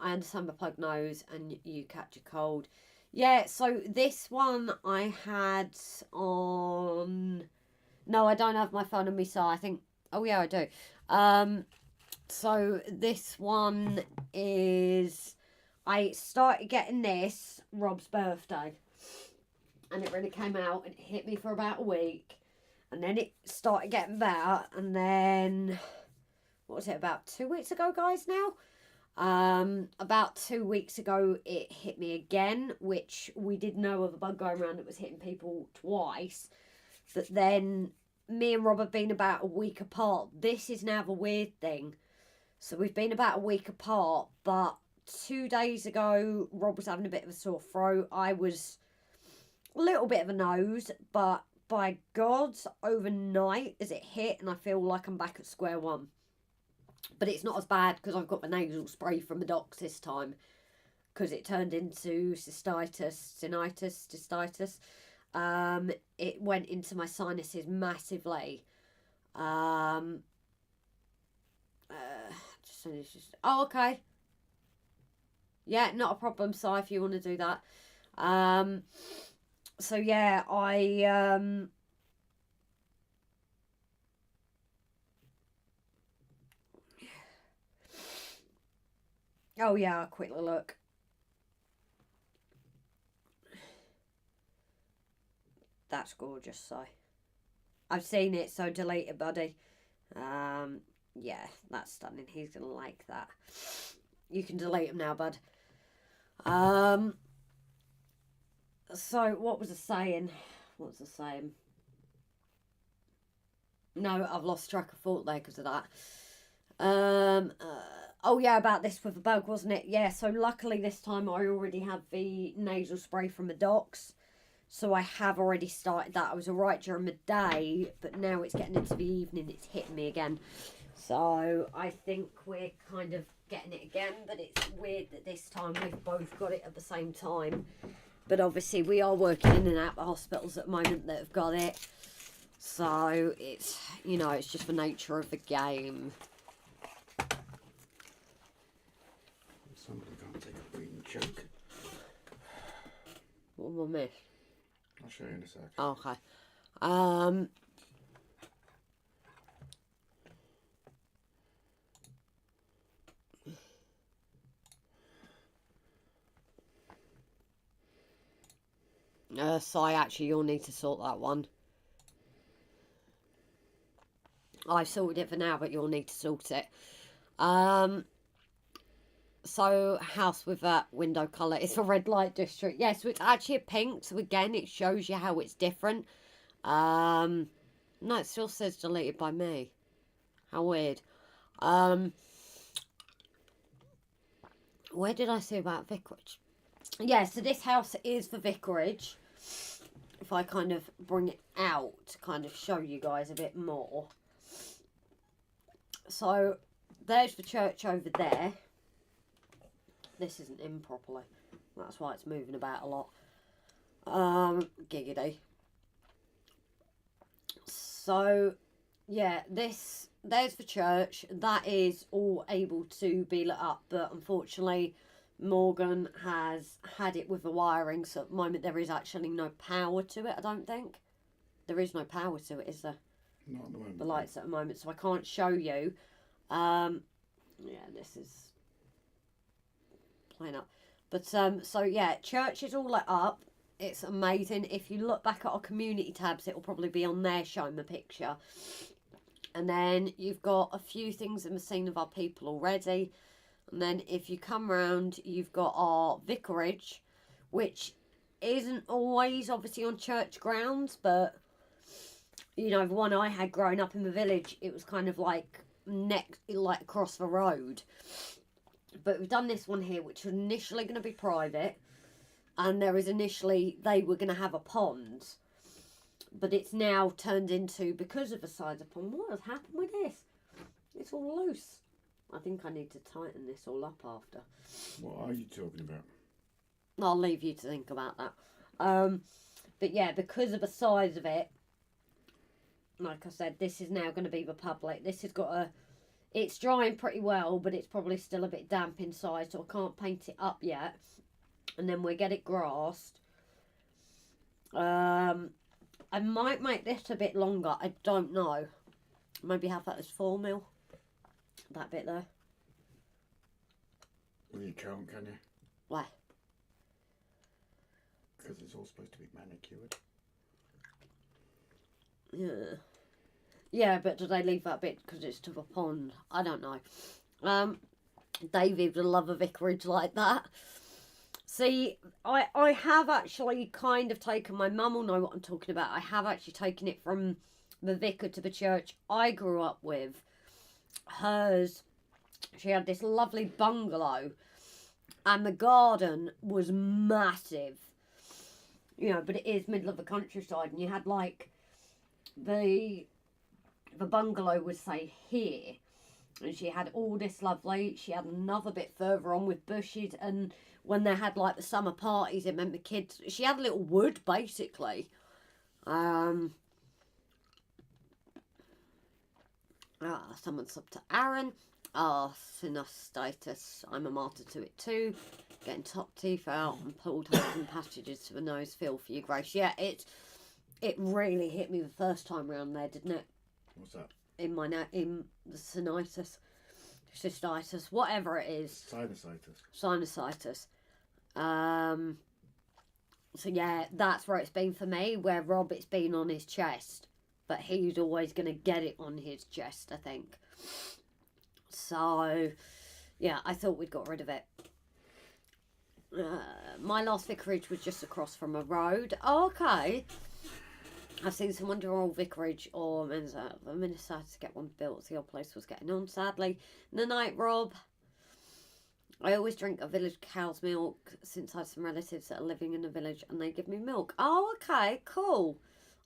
I understand my pug nose and you catch a cold. Yeah, so this one I had on... No, I don't have my phone on me, so I think... Oh, yeah, I do. So this one is... I started getting this Rob's birthday. And it really came out and it hit me for about a week. And then it started getting better. And then... What was it, about 2 weeks ago, guys, now? About 2 weeks ago it hit me again, which we did know of a bug going around that was hitting people twice, but then me and Rob have been about a week apart. This is now the weird thing, so we've been about a week apart, but 2 days ago Rob was having a bit of a sore throat, I was a little bit of a nose, but by God, overnight as it hit and I feel like I'm back at square one. But it's not as bad because I've got the nasal spray from the docs this time, because it turned into cystitis. It went into my sinuses massively. Oh, okay. Yeah, not a problem, Si, if you want to do that. So yeah, oh yeah, a quick look. That's gorgeous, so. I've seen it, so delete it, buddy. Yeah, that's stunning. He's going to like that. You can delete him now, bud. So, what was I saying? No, I've lost track of thought there because of that. Oh yeah, about this with the bug, wasn't it? Yeah, so luckily this time I already have the nasal spray from the docks. So I have already started that. I was alright during the day, but now it's getting into the evening, it's hitting me again. So I think we're kind of getting it again, but it's weird that this time we've both got it at the same time. But obviously we are working in and out the hospitals at the moment that have got it. So it's, you know, it's just the nature of the game. Somebody can't take a green joke. What will I miss? I'll show you in a sec. Oh, okay. So actually you'll need to sort that one. I've sorted it for now, but you'll need to sort it. So house with that window colour. It's a red light district. Yeah, so it's actually a pink. So again, it shows you how it's different. No, it still says deleted by me. How weird. Where did I say about Vicarage? Yeah, so this house is for Vicarage. If I kind of bring it out to kind of show you guys a bit more. So there's the church over there. This isn't in properly. That's why it's moving about a lot. Giggity. So, yeah, there's the church. That is all able to be lit up. But unfortunately, Morgan has had it with the wiring. So at the moment, there is actually no power to it, I don't think. There is no power to it, is there? Not at the moment. The lights at the moment. So I can't show you. Yeah, this is playing up. But so yeah, church is all lit up. It's amazing. If you look back at our community tabs, it will probably be on there showing the picture. And then you've got a few things in the scene of our people already. And then if you come round, you've got our vicarage, which isn't always obviously on church grounds, but you know, the one I had growing up in the village, it was kind of like like across the road. But we've done this one here, which was initially going to be private. And there is initially, they were going to have a pond. But it's now turned into, because of the size of the pond, what has happened with this? It's all loose. I think I need to tighten this all up after. What are you talking about? I'll leave you to think about that. But yeah, because of the size of it, like I said, this is now going to be the public. This has got a... It's drying pretty well, but it's probably still a bit damp inside, so I can't paint it up yet. And then we'll get it grassed. I might make this a bit longer. I don't know. Maybe have that as 4 mil. That bit there. Well, you can't, can you? Why? Because it's all supposed to be manicured. Yeah. Yeah, but do they leave that bit because it's to the pond? I don't know. David would love a vicarage like that. See, I have actually kind of taken, my mum will know what I'm talking about. I have actually taken it from the vicar to the church I grew up with. Hers, she had this lovely bungalow and the garden was massive. You know, but it is middle of the countryside and you had like the bungalow would say here, and she had all this lovely, she had another bit further on with bushes, and when they had like the summer parties, it meant the kids, she had a little wood basically. Someone subbed to Aaron. Synostitis, I'm a martyr to it too. Getting top teeth out and pulled holes and passages to the nose, feel for you, Grace. Yeah, it really hit me the first time round there, didn't it? What's that? In the cystitis, whatever it is. Sinusitis. Sinusitis. So yeah, that's where it's been for me, where Rob, it's been on his chest. But he's always going to get it on his chest, I think. So, yeah, I thought we'd got rid of it. My last vicarage was just across from a road. Oh, okay. I've seen some Wonderwall Vicarage or the minister had to get one built. The old place was getting on, sadly. The night, Rob. I always drink a village cow's milk since I have some relatives that are living in a village and they give me milk. Oh, okay, cool.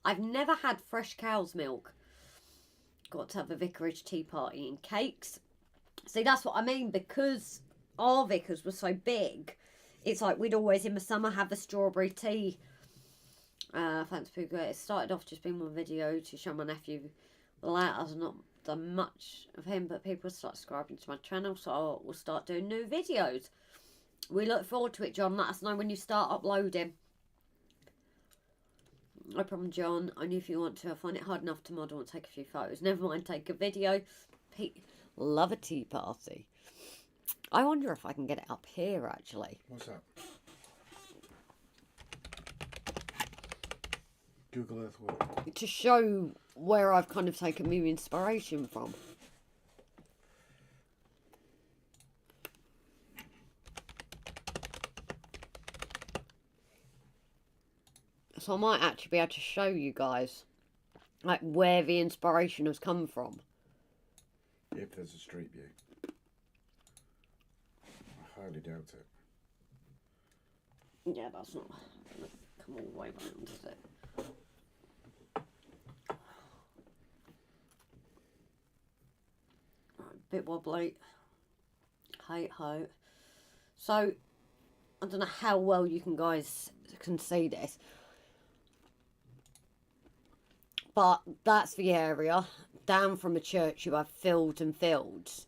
I've never had fresh cow's milk. Got to have a vicarage tea party and cakes. See, that's what I mean, because our vicars were so big. It's like we'd always in the summer have a strawberry tea. Thanks, Pooh. It started off just being one video to show my nephew. Well, I've not done much of him, but people start subscribing to my channel, so we'll start doing new videos. We look forward to it, John. Let us know when you start uploading. No problem, John. Only if you want to. I find it hard enough to model and take a few photos. Never mind, take a video. Love a tea party. I wonder if I can get it up here, actually. What's that? Google Earth World. To show where I've kind of taken my inspiration from. So I might actually be able to show you guys, like, where the inspiration has come from. If there's a street view. I highly doubt it. Yeah, that's not going to come all the way round, is it? Right, bit wobbly. Hey ho. So, I don't know how well you guys can see this. But that's the area. Down from the church you have fields and fields.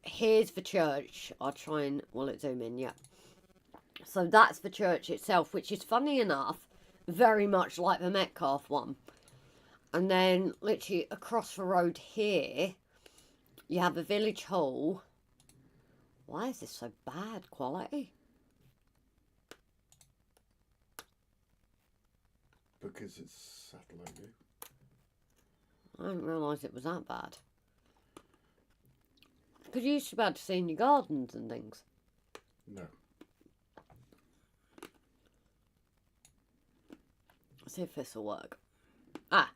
Here's the church. I'll try and, will it zoom in? Yeah. So that's the church itself, which is funny enough, very much like the Metcalfe one. And then literally across the road here, you have a village hall. Why is this so bad quality? Because it's satellite view. I didn't realise it was that bad. Because you used to be able to see in your gardens and things. No. Let's see if this will work. Ah.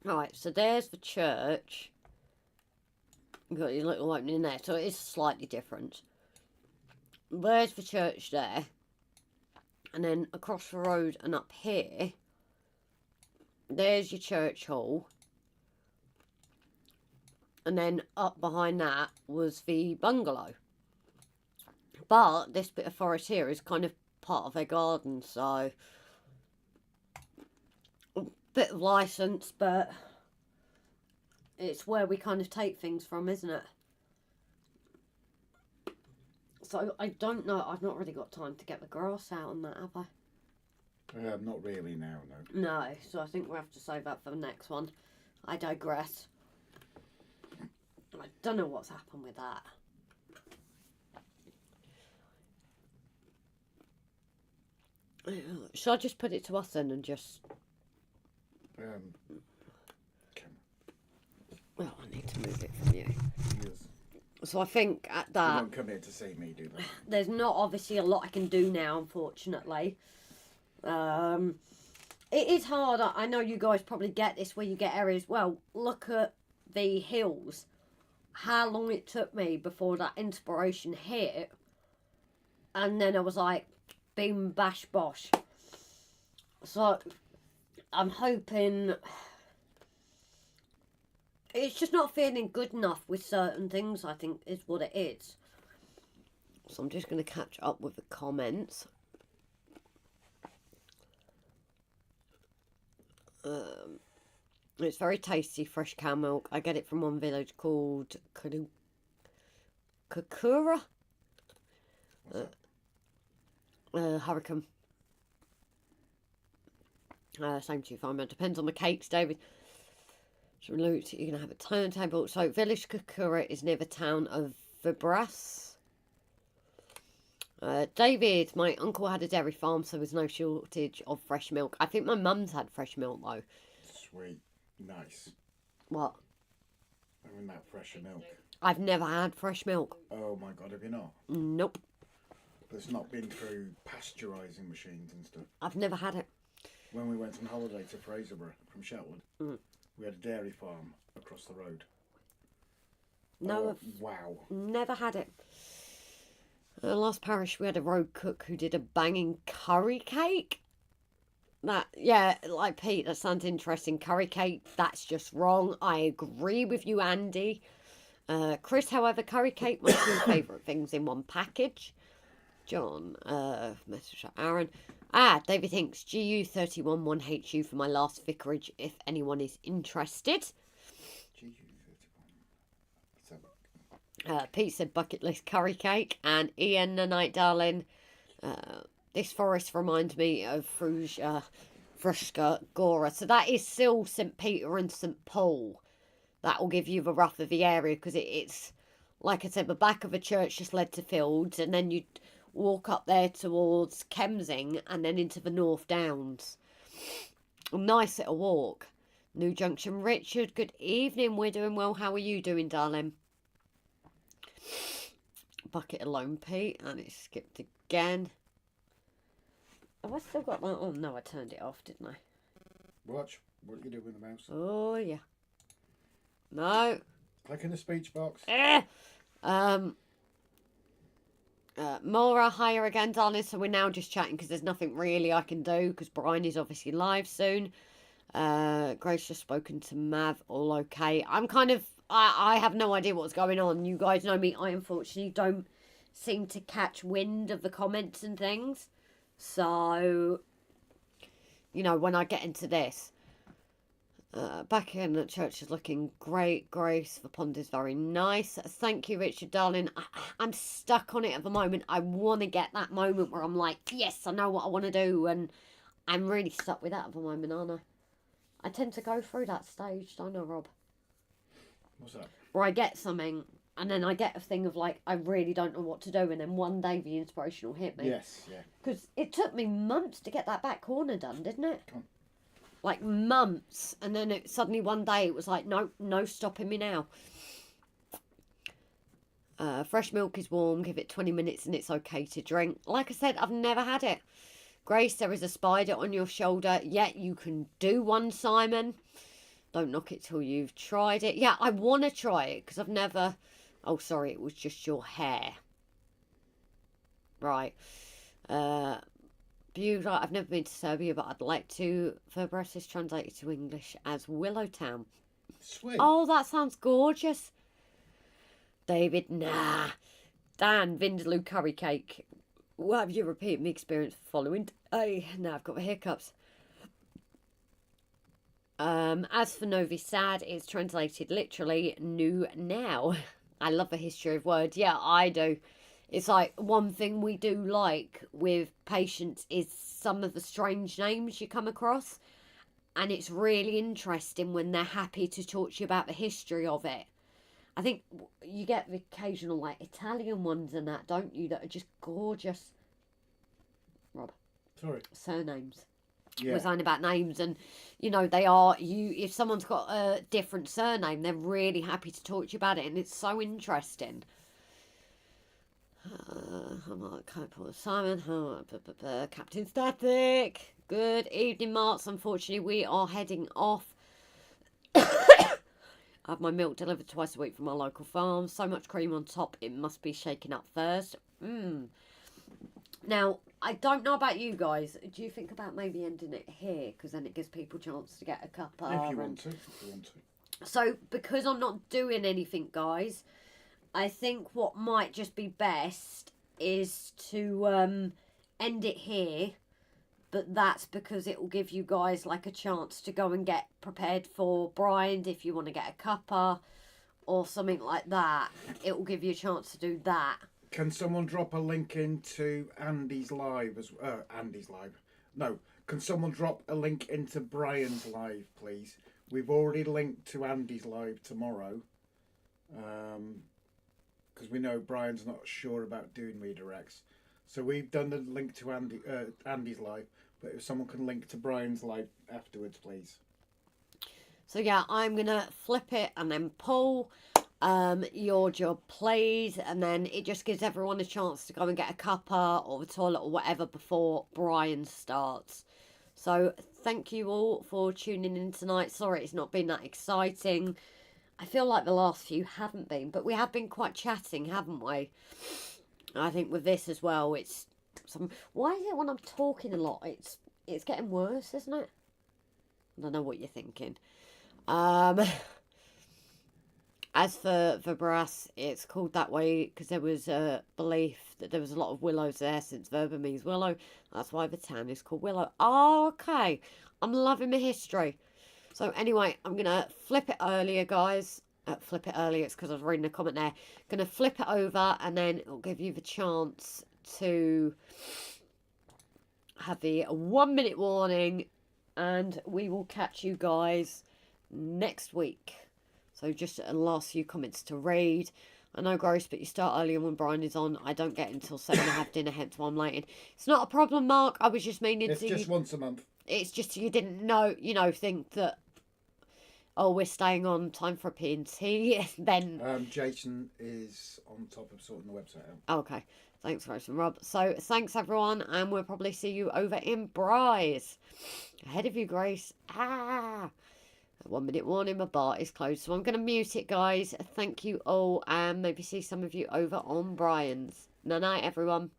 Alright, so there's the church. You've got your little opening there, so it is slightly different. There's the church there. And then across the road and up here, there's your church hall. And then up behind that was the bungalow. But this bit of forest here is kind of part of their garden, so a bit of licence, but it's where we kind of take things from, isn't it? So I don't know, I've not really got time to get the grass out on that, have I? Not really now, no. No, so I think we'll have to save that for the next one. I digress. I don't know what's happened with that. Shall I just put it to us then and just... Camera. Well, I need to move it from you. Yes. So I think at You that... won't come here to see me, do they? There's not obviously a lot I can do now, unfortunately. It is hard. I know you guys probably get this where you get areas. Well, look at the hills. How long it took me before that inspiration hit. And then I was like, bing, bash, bosh. So, I'm hoping... It's just not feeling good enough with certain things, I think, is what it is. So I'm just going to catch up with the comments. It's very tasty, fresh cow milk. I get it from one village called Kakura. Hurricane. Same to you, farmer. Depends on the cakes, David. So loot, you're going to have a turntable. So village Kakura is near the town of Vicarage. David, my uncle had a dairy farm, so there's no shortage of fresh milk. I think my mum's had fresh milk though. Sweet. Nice. What? Having that fresher milk. I've never had fresh milk. Oh my God, have you not? Nope. That's not been through pasteurising machines and stuff. I've never had it. When we went on holiday to Fraserburgh from Shetland, we had a dairy farm across the road. No, wow. Never had it. Last parish, we had a road cook who did a banging curry cake. That, yeah, like Pete, that sounds interesting. Curry cake, that's just wrong. I agree with you, Andy. Chris, however, curry cake, my two favourite things in one package. John, message to Aaron. David thinks GU31 1HU for my last vicarage if anyone is interested. Pete said bucket list curry cake, and Ian, the night darling. This forest reminds me of Frushka Gora. So that is still St Peter and St Paul. That will give you the rough of the area, because it's, like I said, the back of a church just led to fields, and then you walk up there towards Kemsing and then into the North Downs. A nice little walk. New Junction, Richard, good evening. We're doing well. How are you doing, darling? Bucket alone, Pete, and it skipped again. Have I still got that on? No, I turned it off, didn't I? Watch what you do with the mouse. Oh yeah. No. Click in the speech box. Maura, higher again, darling. So we're now just chatting because there's nothing really I can do because Brian is obviously live soon. Grace just spoken to Mav, all okay. I'm kind of, I have no idea what's going on. You guys know me. I unfortunately don't seem to catch wind of the comments and things. So, you know, when I get into this, back in the church is looking great. Grace, the pond is very nice. Thank you, Richard, darling. I'm stuck on it at the moment. I want to get that moment where I'm like, yes, I know what I want to do. And I'm really stuck with that at the moment, aren't I? I tend to go through that stage, don't I, Rob? What's that? Where I get something, and then I get a thing of like, I really don't know what to do. And then one day the inspiration will hit me. Yes, yeah. Because it took me months to get that back corner done, didn't it? Come on. Like months, and then it suddenly one day it was like, no stopping me now. Fresh milk is warm, give it 20 minutes and it's okay to drink. Like I said, I've never had it. Grace, there is a spider on your shoulder. Yeah, you can do one, Simon. Don't knock it till you've tried it. Yeah, I want to try it because I've never... Oh, sorry, it was just your hair. Right. I've never been to Serbia, but I'd like to. Verbres is translated to English as Willowtown. Sweet. Oh, that sounds gorgeous. David, nah. Dan, Vindaloo curry cake. What have you repeated my experience following? Oh, now I've got the hiccups. As for Novi Sad, it's translated literally new now. I love the history of words. Yeah, I do. It's like one thing we do like with patients is some of the strange names you come across. And it's really interesting when they're happy to talk to you about the history of it. I think you get the occasional like Italian ones and that, don't you? That are just gorgeous. Rob. Sorry. Surnames. Yeah. We're saying about names, and you know they are. If someone's got a different surname, they're really happy to talk to you about it, and it's so interesting. Simon, Captain Static. Good evening, Marks. Unfortunately, we are heading off. I have my milk delivered twice a week from our local farm. So much cream on top, it must be shaken up first. Now, I don't know about you guys. Do you think about maybe ending it here? Because then it gives people a chance to get a cuppa. If you want to. So, because I'm not doing anything, guys, I think what might just be best is to end it here. But that's because it will give you guys like a chance to go and get prepared for Brian if you want to get a cuppa or something like that. It will give you a chance to do that. Can someone drop a link into Andy's live as Andy's live? No. Can someone drop a link into Brian's live, please? We've already linked to Andy's live tomorrow. Because we know Brian's not sure about doing redirects. So we've done the link to Andy's live, but if someone can link to Brian's live afterwards, please. So yeah, I'm gonna flip it and then pull. Your job, please, and then it just gives everyone a chance to go and get a cuppa or the toilet or whatever before Brian starts. So thank you all for tuning in tonight. Sorry it's not been that exciting. I feel like the last few haven't been, but we have been quite chatting, haven't we? I think with this as well, it's some. Why is it when I'm talking a lot, it's getting worse, isn't it? I don't know what you're thinking. As for Brass, it's called that way because there was a belief that there was a lot of willows there since Verba means willow. That's why the town is called Willow. Oh, okay. I'm loving my history. So anyway, I'm going to flip it earlier, guys. Flip it earlier, it's because I was reading a comment there. Going to flip it over and then it'll give you the chance to have the 1 minute warning. And we will catch you guys next week. So just a last few comments to read. I know, gross, but you start earlier when Brian is on. I don't get until 7 to have dinner, hence why I'm late. It's not a problem, Mark. I was just meaning it's just once a month. It's just you didn't know, think that, oh, we're staying on time for a P&T. Then... Jason is on top of sorting the website out. Okay. Thanks, Gross and Rob. So, thanks, everyone. And we'll probably see you over in Bryce. Ahead of you, Grace. 1 minute warning, my bar is closed, so I'm going to mute it, guys. Thank you all, and maybe see some of you over on Brian's. Night, everyone.